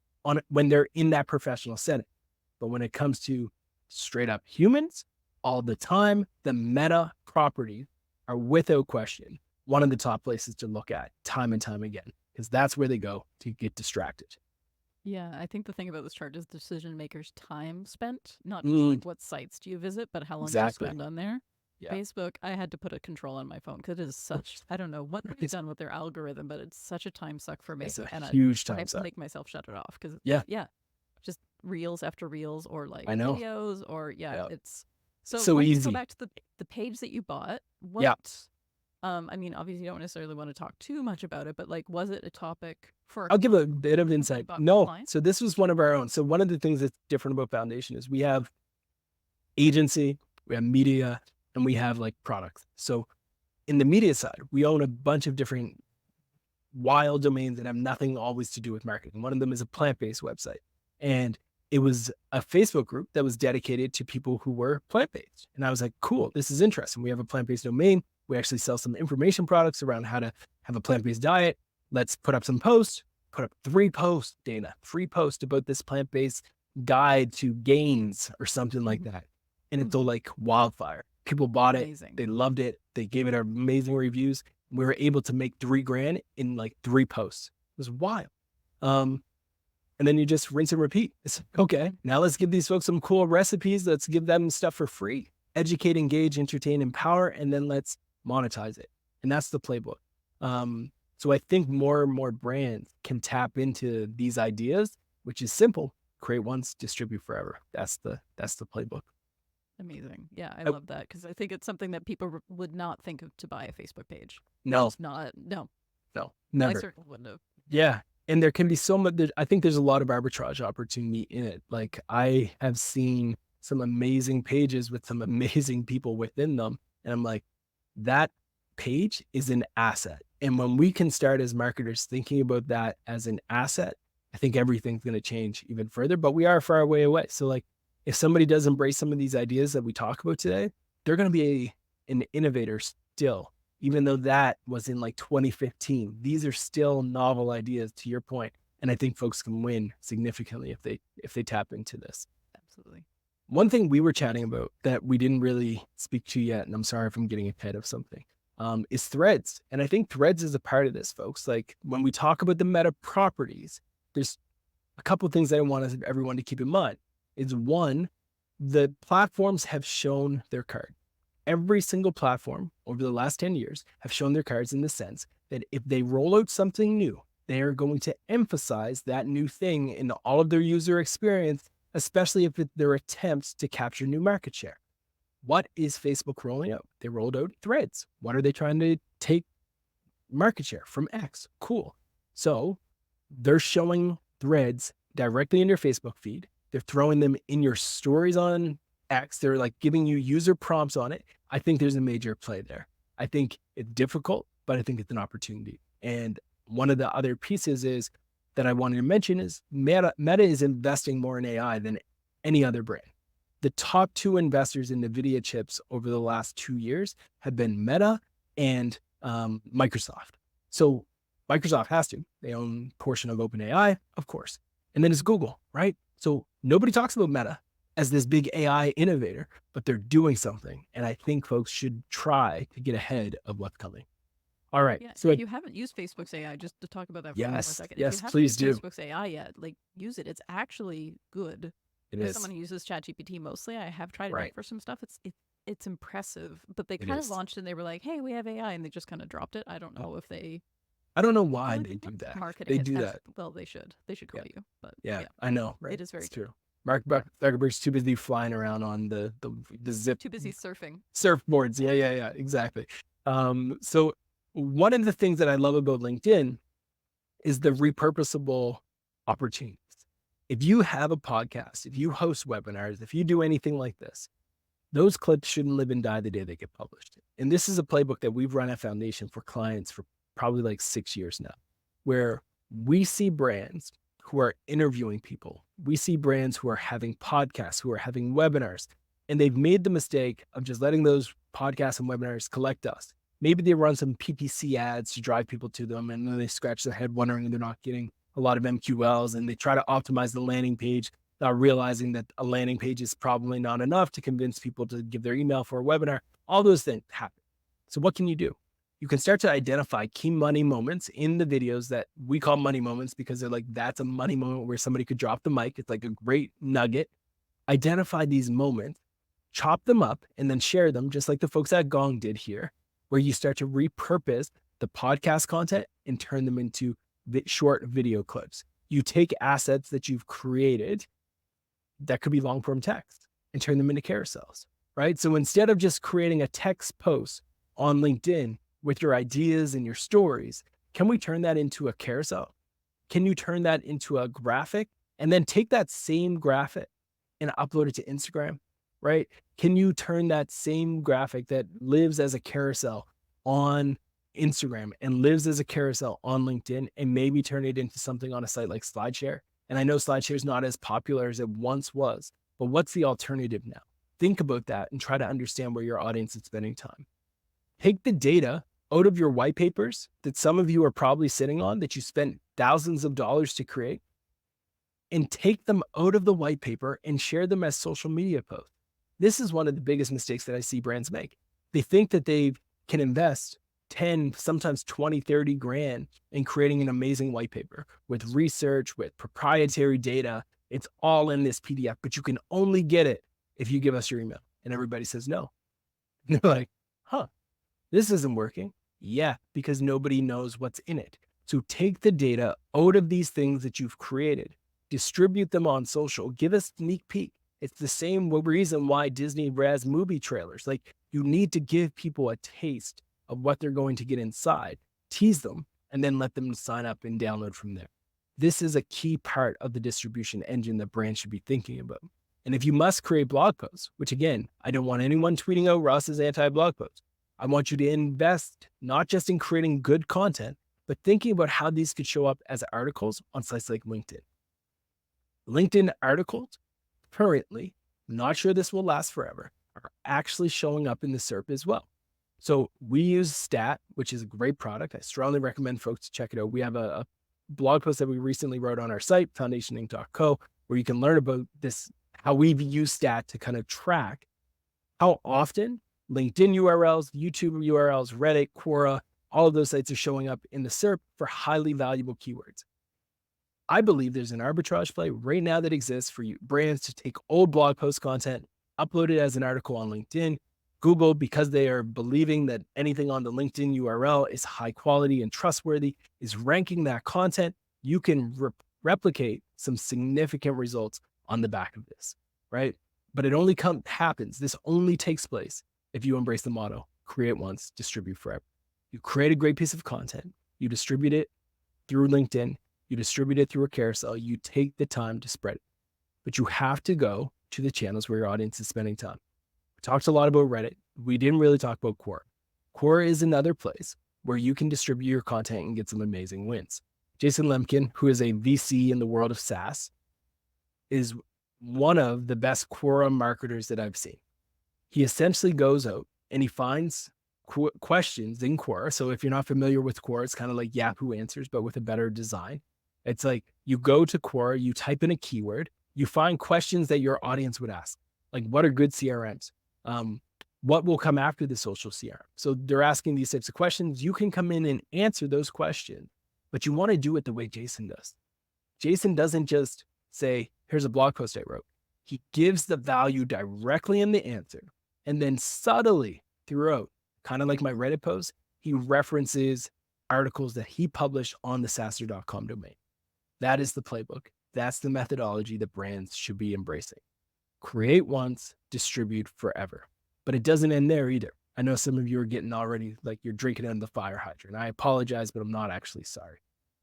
[SPEAKER 2] when they're in that professional setting. But when it comes to straight up humans, all the time, the meta properties are without question one of the top places to look at time and time again, because that's where they go to get distracted.
[SPEAKER 1] Yeah, I think the thing about this chart is decision makers' time spent, not just like what sites do you visit, but how long you spend on there. Yeah. Facebook, I had to put a control on my phone because it is such, I don't know what they've done with their algorithm, but it's such a time suck for me.
[SPEAKER 2] It's a huge time
[SPEAKER 1] suck. I have
[SPEAKER 2] to
[SPEAKER 1] make myself shut it off because just reels after reels or like videos or it's so easy. Go back to the page that you bought. I mean, obviously you don't necessarily want to talk too much about it, but like, was it a topic for...
[SPEAKER 2] I'll give a bit of insight. No, so this was one of our own. So one of the things that's different about Foundation is we have agency, we have media, and we have like products. So in the media side, we own a bunch of different wild domains that have nothing always to do with marketing. One of them is a plant-based website. And it was a Facebook group that was dedicated to people who were plant-based. And I was like, cool, this is interesting. We have a plant-based domain. We actually sell some information products around how to have a plant-based diet. Let's put up some posts, put up 3 posts, Dana, 3 posts about this plant-based guide to gains or something like that. And it's all like wildfire. People bought it. They loved it. They gave it amazing reviews. We were able to make $3,000 in like 3 posts. It was wild. And then you just rinse and repeat. It's okay. Now let's give these folks some cool recipes. Let's give them stuff for free. Educate, engage, entertain, empower, and then let's monetize it. And that's the playbook. So I think more and more brands can tap into these ideas, which is simple. Create once, distribute forever. That's the playbook.
[SPEAKER 1] Amazing. Yeah, I love that because I think it's something that people would not think of to buy a Facebook page.
[SPEAKER 2] No,
[SPEAKER 1] It's not. No,
[SPEAKER 2] never.
[SPEAKER 1] I certainly wouldn't have.
[SPEAKER 2] Yeah. And there can be so much, I think there's a lot of arbitrage opportunity in it. Like I have seen some amazing pages with some amazing people within them. And I'm like, that page is an asset. And when we can start as marketers thinking about that as an asset, I think everything's going to change even further, but we are far way away. So like if somebody does embrace some of these ideas that we talk about today, they're going to be an innovator still. Even though that was in like 2015, these are still novel ideas to your point. And I think folks can win significantly if they tap into this.
[SPEAKER 1] Absolutely.
[SPEAKER 2] One thing we were chatting about that we didn't really speak to yet, and I'm sorry if I'm getting ahead of something, is Threads. And I think Threads is a part of this, folks. Like when we talk about the meta properties, there's a couple of things that I want everyone to keep in mind. Is one, the platforms have shown their card. Every single platform over the last 10 years have shown their cards in the sense that if they roll out something new, they are going to emphasize that new thing in all of their user experience, especially if it's their attempts to capture new market share. What is Facebook rolling out? They rolled out Threads. What are they trying to take market share from X? Cool. So they're showing Threads directly in your Facebook feed. They're throwing them in your stories on X. They're like giving you user prompts on it. I think there's a major play there. I think it's difficult, but I think it's an opportunity. And one of the other pieces is that I wanted to mention is Meta is investing more in AI than any other brand. The top 2 investors in NVIDIA chips over the last 2 years have been Meta and Microsoft. So Microsoft has to. They own a portion of OpenAI, of course. And then it's Google, right? So nobody talks about Meta as this big AI innovator, but they're doing something. And I think folks should try to get ahead of what's coming. All right.
[SPEAKER 1] Yeah,
[SPEAKER 2] so
[SPEAKER 1] if you haven't used Facebook's AI, just to talk about that for one more second.
[SPEAKER 2] Yes,
[SPEAKER 1] if you haven't
[SPEAKER 2] please
[SPEAKER 1] used
[SPEAKER 2] do.
[SPEAKER 1] Facebook's AI yet, like use it. It's actually good.
[SPEAKER 2] It
[SPEAKER 1] As
[SPEAKER 2] is.
[SPEAKER 1] someone who uses ChatGPT mostly, I have tried it
[SPEAKER 2] Right.
[SPEAKER 1] out for some stuff. It's impressive, but they
[SPEAKER 2] It
[SPEAKER 1] kind of
[SPEAKER 2] is.
[SPEAKER 1] launched and they were like, "Hey, we have AI," and they just kind of dropped it. I don't know if they
[SPEAKER 2] I don't know why
[SPEAKER 1] really
[SPEAKER 2] they do that.
[SPEAKER 1] marketing
[SPEAKER 2] They
[SPEAKER 1] it
[SPEAKER 2] do
[SPEAKER 1] as
[SPEAKER 2] that.
[SPEAKER 1] well. They should. They should call
[SPEAKER 2] Yeah.
[SPEAKER 1] you. But
[SPEAKER 2] Yeah, I know, right?
[SPEAKER 1] it is very
[SPEAKER 2] It's true. Mark Zuckerberg's too busy flying around on the zip
[SPEAKER 1] too busy surfing.
[SPEAKER 2] surfboards. Yeah, exactly. So one of the things that I love about LinkedIn is the repurposable opportunities. If you have a podcast, if you host webinars, if you do anything like this, those clips shouldn't live and die the day they get published. And this is a playbook that we've run at Foundation for clients for probably like 6 years now, where we see brands who are interviewing people. We see brands who are having podcasts, who are having webinars, and they've made the mistake of just letting those podcasts and webinars collect dust. Maybe they run some PPC ads to drive people to them, and then they scratch their head wondering they're not getting a lot of MQLs, and they try to optimize the landing page, realizing that a landing page is probably not enough to convince people to give their email for a webinar. All those things happen. So what can you do? You can start to identify key money moments in the videos that we call money moments because they're like, that's a money moment where somebody could drop the mic. It's like a great nugget. Identify these moments, chop them up, and then share them, just like the folks at Gong did here, where you start to repurpose the podcast content and turn them into short video clips. You take assets that you've created that could be long form text and turn them into carousels, right? So instead of just creating a text post on LinkedIn with your ideas and your stories, can we turn that into a carousel? Can you turn that into a graphic and then take that same graphic and upload it to Instagram, right? Can you turn that same graphic that lives as a carousel on Instagram and lives as a carousel on LinkedIn and maybe turn it into something on a site like SlideShare? And I know SlideShare is not as popular as it once was, but what's the alternative now? Think about that and try to understand where your audience is spending time. Take the data out of your white papers that some of you are probably sitting on that you spent thousands of dollars to create, and take them out of the white paper and share them as social media posts. This is one of the biggest mistakes that I see brands make. They think that they can invest 10, sometimes 20, 30 grand in creating an amazing white paper with research, with proprietary data. It's all in this PDF, but you can only get it if you give us your email. And everybody says no. And they're like, huh, this isn't working. Yeah, because nobody knows what's in it. So take the data out of these things that you've created, distribute them on social, give a sneak peek. It's the same reason why Disney has movie trailers. Like, you need to give people a taste of what they're going to get inside, tease them, and then let them sign up and download from there. This is a key part of the distribution engine that brands should be thinking about. And if you must create blog posts, which again, I don't want anyone tweeting out Ross's anti-blog post. I want you to invest not just in creating good content, but thinking about how these could show up as articles on sites like LinkedIn. LinkedIn articles currently, not sure this will last forever, are actually showing up in the SERP as well. So we use Stat, which is a great product. I strongly recommend folks to check it out. We have a blog post that we recently wrote on our site, foundationinc.co, where you can learn about this, how we've used Stat to kind of track how often LinkedIn URLs, YouTube URLs, Reddit, Quora, all of those sites are showing up in the SERP for highly valuable keywords. I believe there's an arbitrage play right now that exists for you brands to take old blog post content, upload it as an article on LinkedIn. Google, because they are believing that anything on the LinkedIn URL is high quality and trustworthy, is ranking that content. You can replicate some significant results on the back of this, right? But it only happens. This only takes place if you embrace the motto, create once, distribute forever. You create a great piece of content, you distribute it through LinkedIn, you distribute it through a carousel, you take the time to spread it. But you have to go to the channels where your audience is spending time. We talked a lot about Reddit. We didn't really talk about Quora. Quora is another place where you can distribute your content and get some amazing wins. Jason Lemkin, who is a VC in the world of SaaS, is one of the best Quora marketers that I've seen. He essentially goes out and he finds questions in Quora. So if you're not familiar with Quora, it's kind of like Yahoo Answers, but with a better design. It's like you go to Quora, you type in a keyword, you find questions that your audience would ask. Like, what are good CRMs? What will come after the social CRM? So they're asking these types of questions. You can come in and answer those questions, but you want to do it the way Jason does. Jason doesn't just say, here's a blog post I wrote. He gives the value directly in the answer, and then subtly throughout, kind of like my Reddit post, he references articles that he published on the sasser.com domain. That is the playbook. That's the methodology that brands should be embracing. Create once, distribute forever. But it doesn't end there either. I know some of you are getting already like you're drinking out of the fire hydrant. I apologize, but I'm not actually sorry.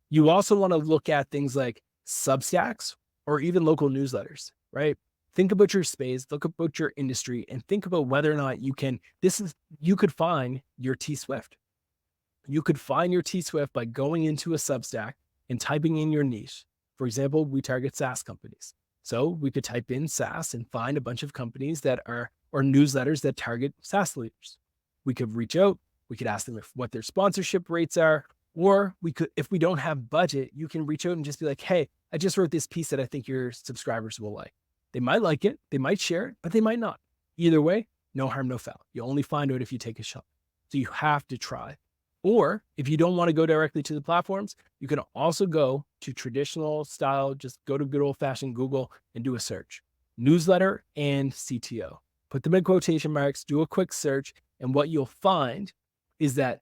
[SPEAKER 2] You also want to look at things like Substacks or even local newsletters, right? Think about your space, look about your industry, and think about whether or not you could find your T-Swift. You could find your T-Swift by going into a Substack and typing in your niche. For example, we target SaaS companies. So we could type in SaaS and find a bunch of companies that are, or newsletters that target SaaS leaders. We could reach out, we could ask them what their sponsorship rates are, or we could, if we don't have budget, you can reach out and just be like, hey, I just wrote this piece that I think your subscribers will like. They might like it, they might share it, but they might not. Either way, no harm, no foul. You only find out if you take a shot. So you have to try. Or if you don't want to go directly to the platforms, you can also go to traditional style, just go to good old fashioned Google and do a search. Newsletter and CTO. Put them in quotation marks, do a quick search, and what you'll find is that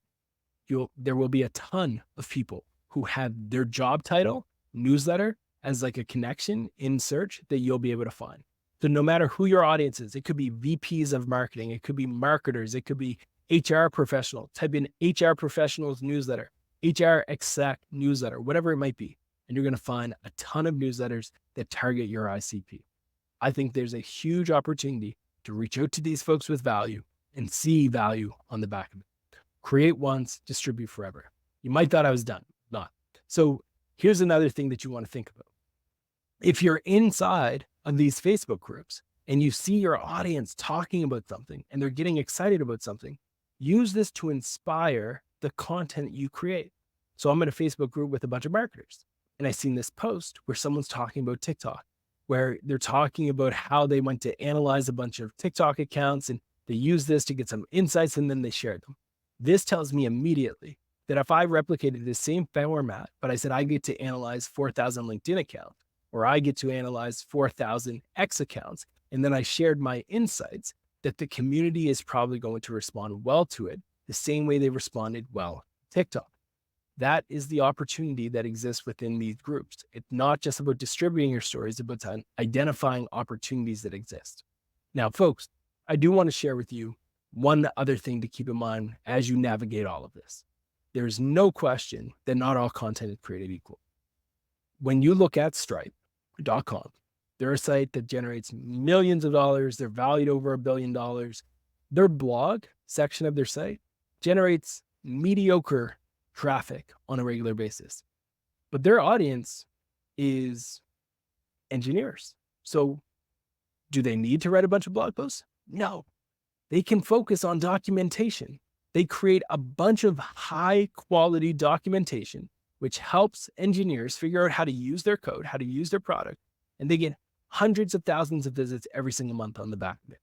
[SPEAKER 2] there will be a ton of people who have their job title, newsletter, as like a connection in search that you'll be able to find. So no matter who your audience is, it could be VPs of marketing, it could be marketers, it could be HR professional, type in HR professionals newsletter, HR exec newsletter, whatever it might be. And you're going to find a ton of newsletters that target your ICP. I think there's a huge opportunity to reach out to these folks with value and see value on the back of it. Create once, distribute forever. You might thought I was done, not. So here's another thing that you want to think about. If you're inside of these Facebook groups and you see your audience talking about something and they're getting excited about something, use this to inspire the content you create. So I'm in a Facebook group with a bunch of marketers, and I seen this post where someone's talking about TikTok, where they're talking about how they went to analyze a bunch of TikTok accounts and they use this to get some insights and then they shared them. This tells me immediately that if I replicated the same format, but I said I get to analyze 4,000 LinkedIn accounts, or I get to analyze 4,000 X accounts, and then I shared my insights, that the community is probably going to respond well to it the same way they responded well to TikTok. That is the opportunity that exists within these groups. It's not just about distributing your stories, it's about identifying opportunities that exist. Now, folks, I do want to share with you one other thing to keep in mind as you navigate all of this. There's no question that not all content is created equal. When you look at Stripe.com, they're a site that generates millions of dollars. They're valued over $1 billion. Their blog section of their site generates mediocre traffic on a regular basis. But their audience is engineers. So do they need to write a bunch of blog posts? No. They can focus on documentation. They create a bunch of high quality documentation, which helps engineers figure out how to use their code, how to use their product, and they get hundreds of thousands of visits every single month on the back of it.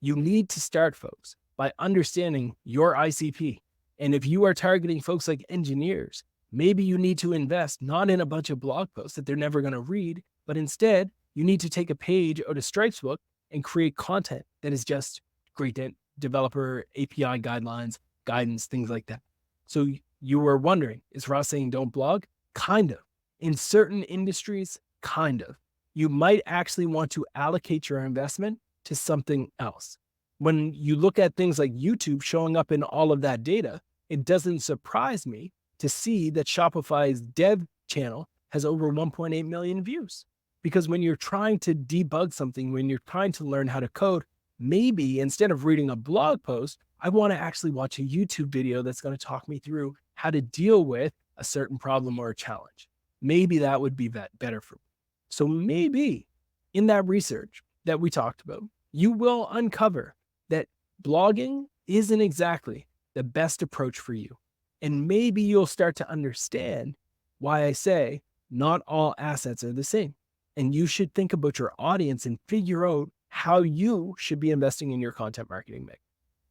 [SPEAKER 2] You need to start, folks, by understanding your ICP. And if you are targeting folks like engineers, maybe you need to invest not in a bunch of blog posts that they're never going to read, but instead you need to take a page out of Stripe's book and create content that is just great developer API guidelines, guidance, things like that. So you were wondering, is Ross saying don't blog? Kind of. In certain industries, kind of. You might actually want to allocate your investment to something else. When you look at things like YouTube showing up in all of that data, it doesn't surprise me to see that Shopify's dev channel has over 1.8 million views. Because when you're trying to debug something, when you're trying to learn how to code, maybe instead of reading a blog post, I want to actually watch a YouTube video that's going to talk me through how to deal with a certain problem or a challenge. Maybe that would be better for me. So maybe in that research that we talked about, you will uncover that blogging isn't exactly the best approach for you. And maybe you'll start to understand why I say not all assets are the same. And you should think about your audience and figure out how you should be investing in your content marketing mix.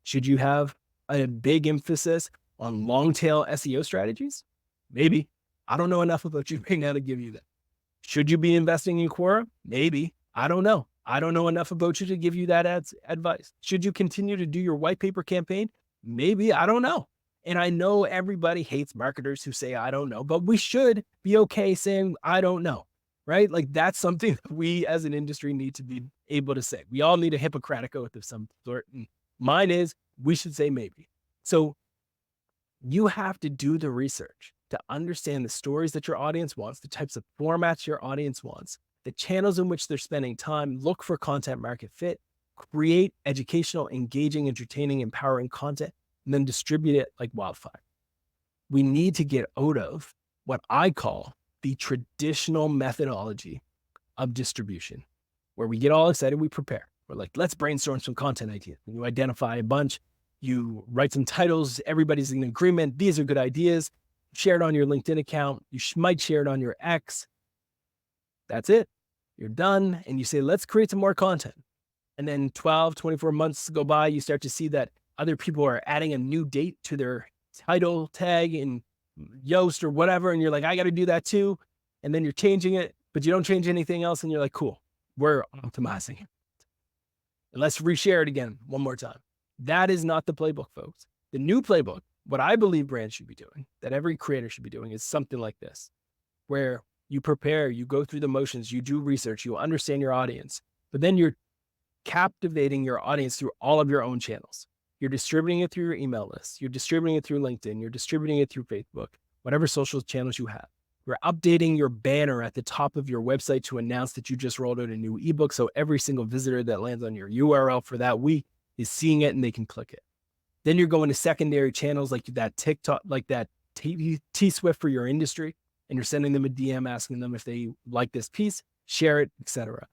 [SPEAKER 2] Should you have a big emphasis on long tail SEO strategies? Maybe. I don't know enough about you right now to give you that. Should you be investing in Quora? Maybe. I don't know. I don't know enough about you to give you that advice. Should you continue to do your white paper campaign? Maybe. I don't know. And I know everybody hates marketers who say, I don't know, but we should be okay saying, I don't know, right? Like that's something that we as an industry need to be able to say. We all need a Hippocratic oath of some sort. And mine is, we should say maybe. So you have to do the research to understand the stories that your audience wants, the types of formats your audience wants, the channels in which they're spending time, look for content market fit, create educational, engaging, entertaining, empowering content, and then distribute it like wildfire. We need to get out of what I call the traditional methodology of distribution, where we get all excited, we prepare. We're like, let's brainstorm some content ideas. And you identify a bunch, you write some titles, everybody's in agreement. These are good ideas. Share it on your LinkedIn account. You might share it on your X. That's it. You're done. And you say, let's create some more content. And then 12, 24 months go by, you start to see that other people are adding a new date to their title tag in Yoast or whatever. And you're like, I got to do that too. And then you're changing it, but you don't change anything else. And you're like, cool, we're optimizing it. And let's reshare it again one more time. That is not the playbook, folks. The new playbook, what I believe brands should be doing, that every creator should be doing, is something like this, where you prepare, you go through the motions, you do research, you understand your audience, but then you're captivating your audience through all of your own channels. You're distributing it through your email list. You're distributing it through LinkedIn. You're distributing it through Facebook, whatever social channels you have. You're updating your banner at the top of your website to announce that you just rolled out a new ebook. So every single visitor that lands on your URL for that week is seeing it and they can click it. Then you're going to secondary channels like that TikTok, like that T-Swift for your industry, and you're sending them a DM asking them if they like this piece, share it, etc.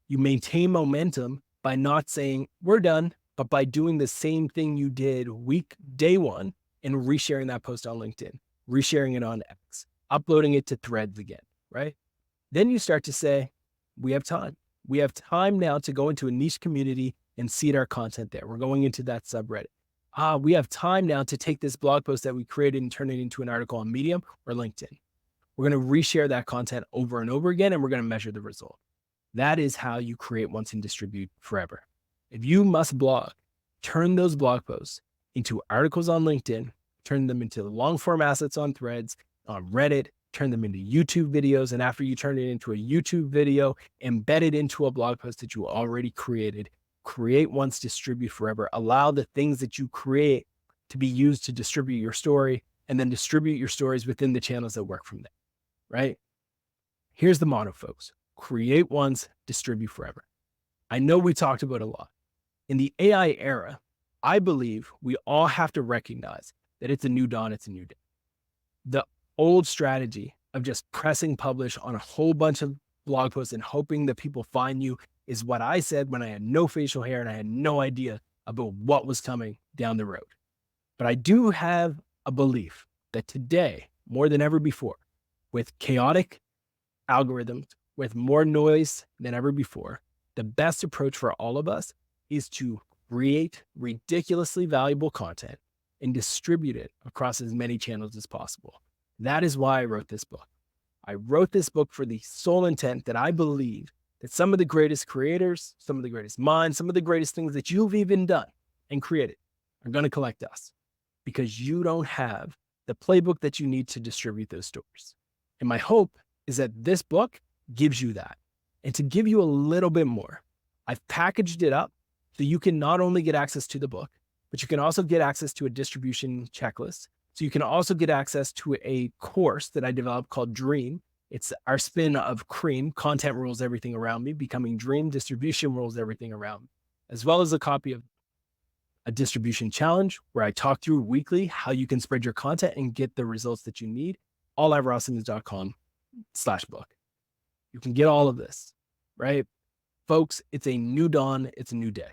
[SPEAKER 2] You maintain momentum by not saying we're done, but by doing the same thing you did day one and resharing that post on LinkedIn, resharing it on X, uploading it to Threads again, right? Then you start to say, we have time. We have time now to go into a niche community and seed our content there. We're going into that subreddit. we have time now to take this blog post that we created and turn it into an article on Medium or LinkedIn. We're going to reshare that content over and over again, and we're going to measure the result. That is how you create once and distribute forever. If you must blog, turn those blog posts into articles on LinkedIn, turn them into long form assets on Threads, on Reddit, turn them into YouTube videos. And after you turn it into a YouTube video, embed it into a blog post that you already created. Create once, distribute forever. Allow the things that you create to be used to distribute your story, and then distribute your stories within the channels that work from there, right? Here's the motto, folks. Create once, distribute forever. I know we talked about it a lot. In the AI era, I believe we all have to recognize that it's a new dawn, it's a new day. The old strategy of just pressing publish on a whole bunch of blog posts and hoping that people find you is what I said when I had no facial hair and I had no idea about what was coming down the road. But I do have a belief that today, more than ever before, with chaotic algorithms, with more noise than ever before, the best approach for all of us is to create ridiculously valuable content and distribute it across as many channels as possible. That is why I wrote this book. I wrote this book for the sole intent that I believe that some of the greatest creators, some of the greatest minds, some of the greatest things that you've even done and created are going to collect us, because you don't have the playbook that you need to distribute those stories. And my hope is that this book gives you that. And to give you a little bit more, I've packaged it up so you can not only get access to the book, but you can also get access to a distribution checklist. So you can also get access to a course that I developed called Dream. It's our spin of Cream, content rules everything around me, becoming Dream, distribution rules everything around me, as well as a copy of a distribution challenge where I talk through weekly how you can spread your content and get the results that you need, all at rossimmons.com/book. You can get all of this, right? Folks, it's a new dawn. It's a new day.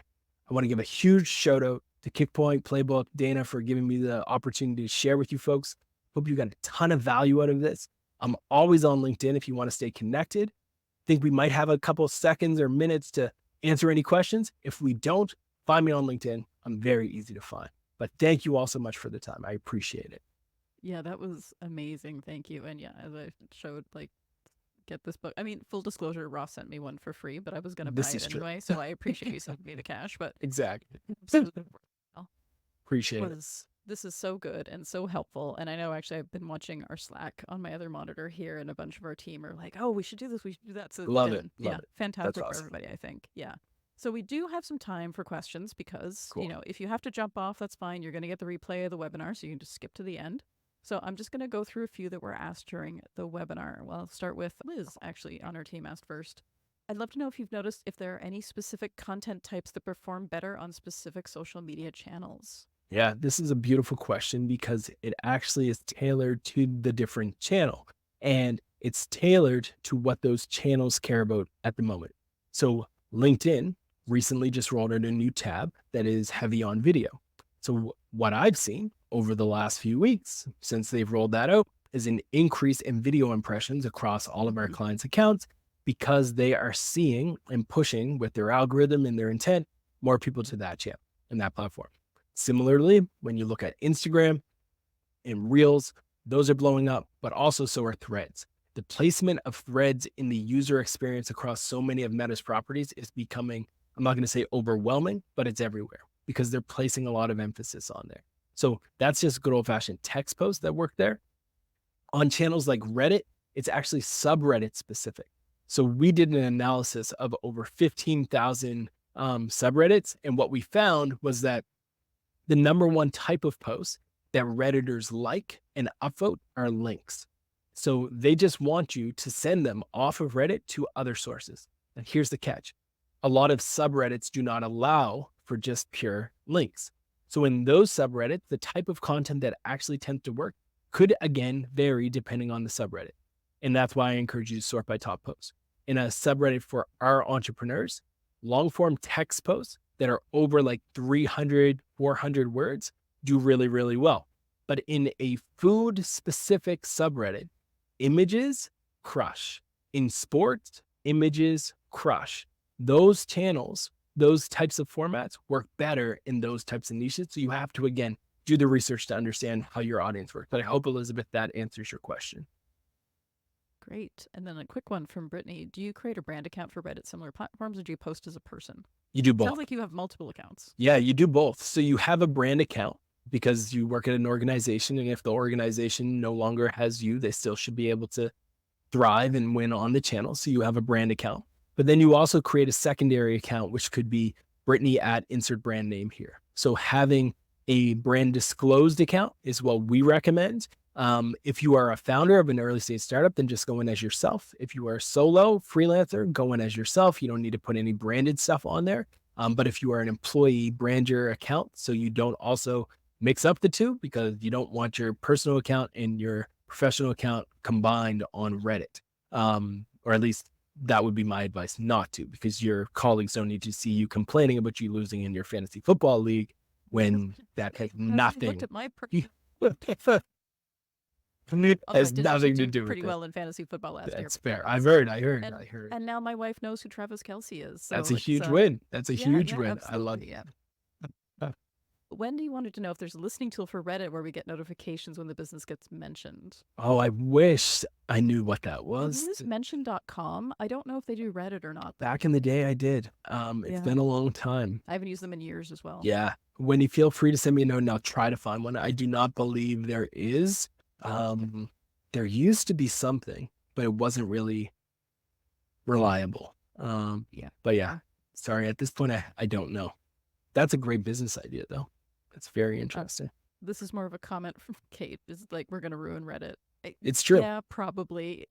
[SPEAKER 2] I want to give a huge shout out to Kickpoint Playbook, Dana, for giving me the opportunity to share with you folks. Hope you got a ton of value out of this. I'm always on LinkedIn if you want to stay connected. Think we might have a couple seconds or minutes to answer any questions. If we don't, find me on LinkedIn. I'm very easy to find. But thank you all so much for the time. I appreciate it.
[SPEAKER 1] Yeah, that was amazing. Thank you. And yeah, as I showed, like, get this book. I mean, full disclosure, Ross sent me one for free, but I was going to buy
[SPEAKER 2] This
[SPEAKER 1] it
[SPEAKER 2] is true.
[SPEAKER 1] anyway. So I appreciate you sending me the cash. But
[SPEAKER 2] Exactly.
[SPEAKER 1] absolutely
[SPEAKER 2] Appreciate it.
[SPEAKER 1] this is so good and so helpful. And I know actually I've been watching our Slack on my other monitor here, and a bunch of our team are like, "Oh, we should do this. We should do that." So it's
[SPEAKER 2] Love
[SPEAKER 1] been,
[SPEAKER 2] it. Love
[SPEAKER 1] yeah,
[SPEAKER 2] it.
[SPEAKER 1] fantastic
[SPEAKER 2] That's
[SPEAKER 1] for
[SPEAKER 2] awesome.
[SPEAKER 1] everybody, I think. Yeah. So we do have some time for questions because,
[SPEAKER 2] Cool.
[SPEAKER 1] if you have to jump off, that's fine. You're going to get the replay of the webinar, so you can just skip to the end. So I'm just going to go through a few that were asked during the webinar. Well, I'll start with Liz, actually, on our team asked first. I'd love to know if you've noticed if there are any specific content types that perform better on specific social media channels.
[SPEAKER 2] Yeah, this is a beautiful question because it actually is tailored to the different channel, and it's tailored to what those channels care about at the moment. So LinkedIn recently just rolled out a new tab that is heavy on video. So what I've seen over the last few weeks since they've rolled that out is an increase in video impressions across all of our clients' accounts, because they are seeing and pushing with their algorithm and their intent more people to that channel and that platform. Similarly, when you look at Instagram and Reels, those are blowing up, but also so are Threads. The placement of Threads in the user experience across so many of Meta's properties is becoming, I'm not going to say overwhelming, but it's everywhere because they're placing a lot of emphasis on there. So that's just good old-fashioned text posts that work there. On channels like Reddit, it's actually subreddit specific. So we did an analysis of over 15,000 subreddits, and what we found was that the number one type of post that Redditors like and upvote are links. So they just want you to send them off of Reddit to other sources. And here's the catch. A lot of subreddits do not allow for just pure links. So in those subreddits, the type of content that actually tends to work could again vary depending on the subreddit. And that's why I encourage you to sort by top posts. In a subreddit for our entrepreneurs, long form text posts that are over like 300, 400 words do really, really well. But in a food specific subreddit, images crush. In sports, images crush. Those channels those types of formats work better in those types of niches. So you have to, again, do the research to understand how your audience works. But I hope, Elizabeth, that answers your question.
[SPEAKER 1] Great. And then a quick one from Brittany. Do you create a brand account for Reddit similar platforms, or do you post as a person?
[SPEAKER 2] You do both.
[SPEAKER 1] Sounds like you have multiple accounts.
[SPEAKER 2] Yeah, you do both. So you have a brand account because you work at an organization, and if the organization no longer has you, they still should be able to thrive and win on the channel. So you have a brand account. But then you also create a secondary account, which could be Brittany at insert brand name here. So having a brand disclosed account is what we recommend. If you are a founder of an early stage startup, then just go in as yourself. If you are a solo freelancer, go in as yourself. You don't need to put any branded stuff on there. But if you are an employee, brand your account so you don't also mix up the two, because you don't want your personal account and your professional account combined on Reddit. Or at least that would be my advice not to, because your colleagues don't need to see you complaining about you losing in your fantasy football league when that has nothing.
[SPEAKER 1] Looked at my
[SPEAKER 2] has nothing to do with
[SPEAKER 1] pretty
[SPEAKER 2] it.
[SPEAKER 1] well in fantasy football last year.
[SPEAKER 2] That's fair. I heard.
[SPEAKER 1] And now my wife knows who Travis Kelce is. So
[SPEAKER 2] that's a huge win. That's a huge win.
[SPEAKER 1] Absolutely.
[SPEAKER 2] I love it.
[SPEAKER 1] Yeah. Wendy wanted to know if there's a listening tool for Reddit where we get notifications when the business gets mentioned.
[SPEAKER 2] Oh, I wish I knew what that was.
[SPEAKER 1] Is this mention.com? I don't know if they do Reddit or not.
[SPEAKER 2] Back in the day, I did. It's been a long time.
[SPEAKER 1] I haven't used them in years as well.
[SPEAKER 2] Yeah. Wendy, feel free to send me a note and I'll try to find one. I do not believe there is. There used to be something, but it wasn't really reliable. But yeah, sorry, at this point, I don't know. That's a great business idea, though. That's very interesting.
[SPEAKER 1] This is more of a comment from Kate. It's like, we're going to ruin Reddit.
[SPEAKER 2] It's true.
[SPEAKER 1] Yeah, probably.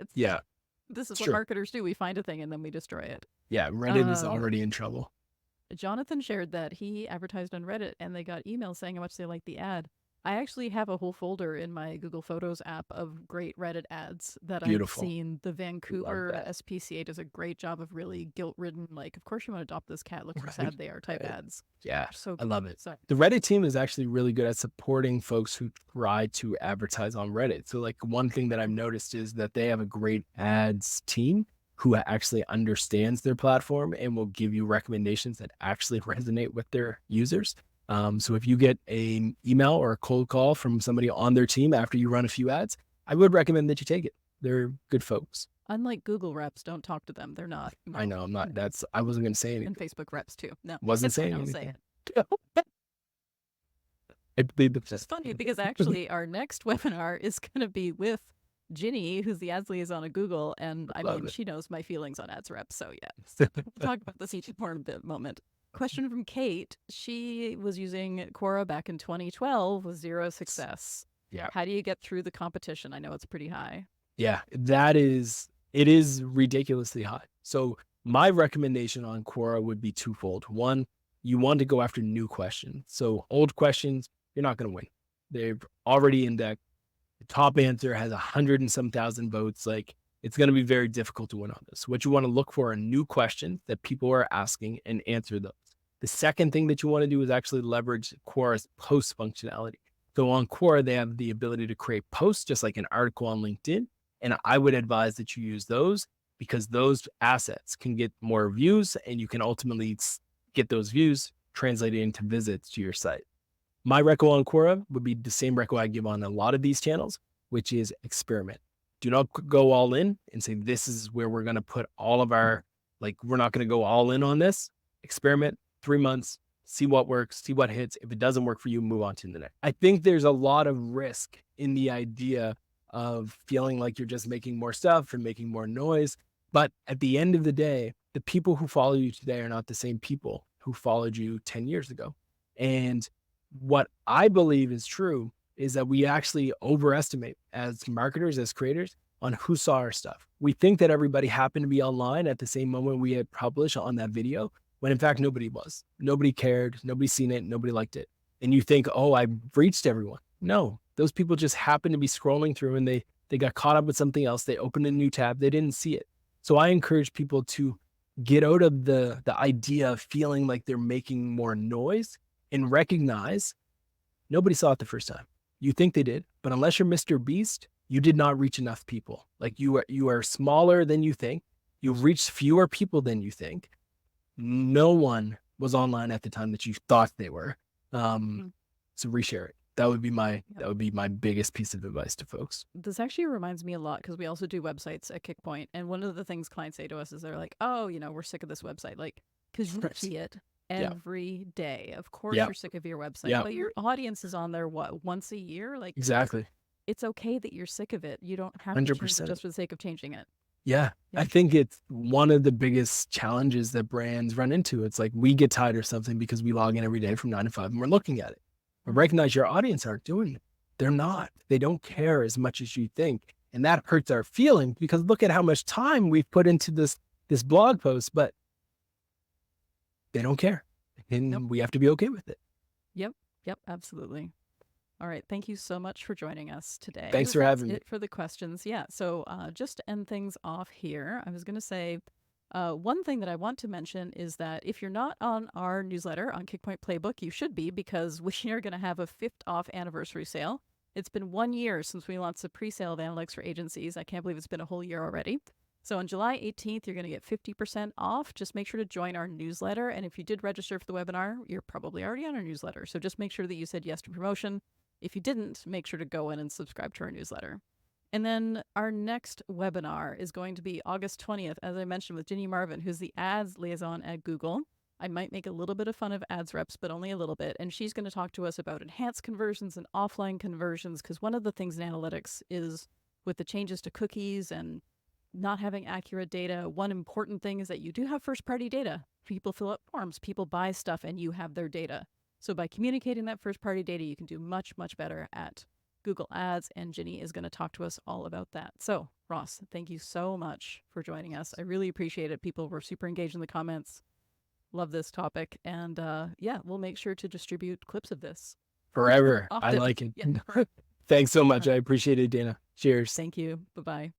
[SPEAKER 1] This is what
[SPEAKER 2] true.
[SPEAKER 1] marketers do. We find a thing and then we destroy it.
[SPEAKER 2] Yeah, Reddit is already in trouble.
[SPEAKER 1] Jonathan shared that he advertised on Reddit and they got emails saying how much they liked the ad. I actually have a whole folder in my Google Photos app of great Reddit ads that
[SPEAKER 2] Beautiful.
[SPEAKER 1] I've seen. The Vancouver SPCA does a great job of really guilt-ridden, like, of course you want to adopt this cat, look how sad they are type ads.
[SPEAKER 2] Yeah,
[SPEAKER 1] so
[SPEAKER 2] I love it.
[SPEAKER 1] Sorry.
[SPEAKER 2] The Reddit team is actually really good at supporting folks who try to advertise on Reddit. So like one thing that I've noticed is that they have a great ads team who actually understands their platform and will give you recommendations that actually resonate with their users. So if you get an email or a cold call from somebody on their team after you run a few ads, I would recommend that you take it. They're good folks.
[SPEAKER 1] Unlike Google reps, don't talk to them. They're not.
[SPEAKER 2] I know, I'm not. I wasn't going to say anything.
[SPEAKER 1] And Facebook reps too. No.
[SPEAKER 2] Wasn't saying
[SPEAKER 1] anything.
[SPEAKER 2] Say
[SPEAKER 1] it.
[SPEAKER 2] It's
[SPEAKER 1] just funny because actually our next webinar is going to be with Ginny, who's the ads liaison at Google. And I mean, she knows my feelings on ads reps. So yeah, we'll talk about this each more in a bit moment. Question from Kate. She was using Quora back in 2012 with zero success.
[SPEAKER 2] Yeah.
[SPEAKER 1] How do you get through the competition? I know it's pretty high.
[SPEAKER 2] Yeah, it is ridiculously high. So my recommendation on Quora would be twofold. One, you want to go after new questions. So old questions, you're not going to win. They've already indexed. The top answer has 100 and some thousand votes. Like, it's going to be very difficult to win on this. What you want to look for are new questions that people are asking and answer those. The second thing that you want to do is actually leverage Quora's post functionality. So on Quora, they have the ability to create posts, just like an article on LinkedIn. And I would advise that you use those because those assets can get more views and you can ultimately get those views translated into visits to your site. My reco on Quora would be the same reco I give on a lot of these channels, which is experiment. Do not go all in and say, this is where we're going to put all of our, we're not going to go all in on this. Experiment 3 months, see what works, see what hits. If it doesn't work for you, move on to the next. I think there's a lot of risk in the idea of feeling like you're just making more stuff and making more noise. But at the end of the day, the people who follow you today are not the same people who followed you 10 years ago. And what I believe is true is that we actually overestimate as marketers, as creators, on who saw our stuff. We think that everybody happened to be online at the same moment we had published on that video, when in fact, nobody was. Nobody cared, nobody seen it, nobody liked it. And you think, oh, I reached everyone. No, those people just happened to be scrolling through and they got caught up with something else. They opened a new tab, they didn't see it. So I encourage people to get out of the idea of feeling like they're making more noise and recognize nobody saw it the first time. You think they did, but unless you're Mr. Beast, you did not reach enough people. Like you are smaller than you think. You've reached fewer people than you think. No one was online at the time that you thought they were.
[SPEAKER 1] Mm.
[SPEAKER 2] So reshare it. That would be my
[SPEAKER 1] Yep.
[SPEAKER 2] that would be my biggest piece of advice to folks.
[SPEAKER 1] This actually reminds me a lot because we also do websites at Kickpoint. And one of the things clients say to us is they're like, oh, we're sick of this website. Like, because you
[SPEAKER 2] Right.
[SPEAKER 1] see it
[SPEAKER 2] Yeah.
[SPEAKER 1] every day. Of course,
[SPEAKER 2] Yeah.
[SPEAKER 1] you're sick of your website,
[SPEAKER 2] Yeah.
[SPEAKER 1] but your audience is on there, what, once a year? Like,
[SPEAKER 2] Exactly.
[SPEAKER 1] it's okay that you're sick of it. You don't have to change it
[SPEAKER 2] 100%.
[SPEAKER 1] just for the sake of changing it.
[SPEAKER 2] Yeah. I
[SPEAKER 1] Yep.
[SPEAKER 2] think it's one of the biggest challenges that brands run into. It's like we get tired of something because we log in every day from 9 to 5 and we're looking at it. But
[SPEAKER 1] Mhm.
[SPEAKER 2] recognize your audience aren't doing it. They're not. They don't care as much as you think. And that hurts our feelings because look at how much time we've put into this blog post, but they don't care.
[SPEAKER 1] Nope.
[SPEAKER 2] And we have to be okay with it.
[SPEAKER 1] Yep. Yep. Absolutely. All right. Thank you so much for joining us today.
[SPEAKER 2] Thanks for
[SPEAKER 1] That's
[SPEAKER 2] having me.
[SPEAKER 1] it for the questions. Yeah. So just to end things off here, I was going to say one thing that I want to mention is that if you're not on our newsletter on Kickpoint Playbook, you should be because we are going to have a 5th off anniversary sale. It's been 1 year since we launched the pre-sale of analytics for agencies. I can't believe it's been a whole year already. So on July 18th, you're going to get 50% off. Just make sure to join our newsletter. And if you did register for the webinar, you're probably already on our newsletter. So just make sure that you said yes to promotion. If you didn't, make sure to go in and subscribe to our newsletter. And then our next webinar is going to be August 20th, as I mentioned, with Ginny Marvin, who's the ads liaison at Google. I might make a little bit of fun of ads reps, but only a little bit. And she's going to talk to us about enhanced conversions and offline conversions, because one of the things in analytics is with the changes to cookies and not having accurate data, one important thing is that you do have first-party data. People fill out forms, people buy stuff, and you have their data. So by communicating that first-party data, you can do much, much better at Google Ads, and Ginny is going to talk to us all about that. So, Ross, thank you so much for joining us. I really appreciate it. People were super engaged in the comments. Love this topic. And yeah, we'll make sure to distribute clips of this.
[SPEAKER 2] Forever. I
[SPEAKER 1] Often.
[SPEAKER 2] like it.
[SPEAKER 1] Yeah.
[SPEAKER 2] Thanks so much. I appreciate it, Dana. Cheers.
[SPEAKER 1] Thank you. Bye-bye.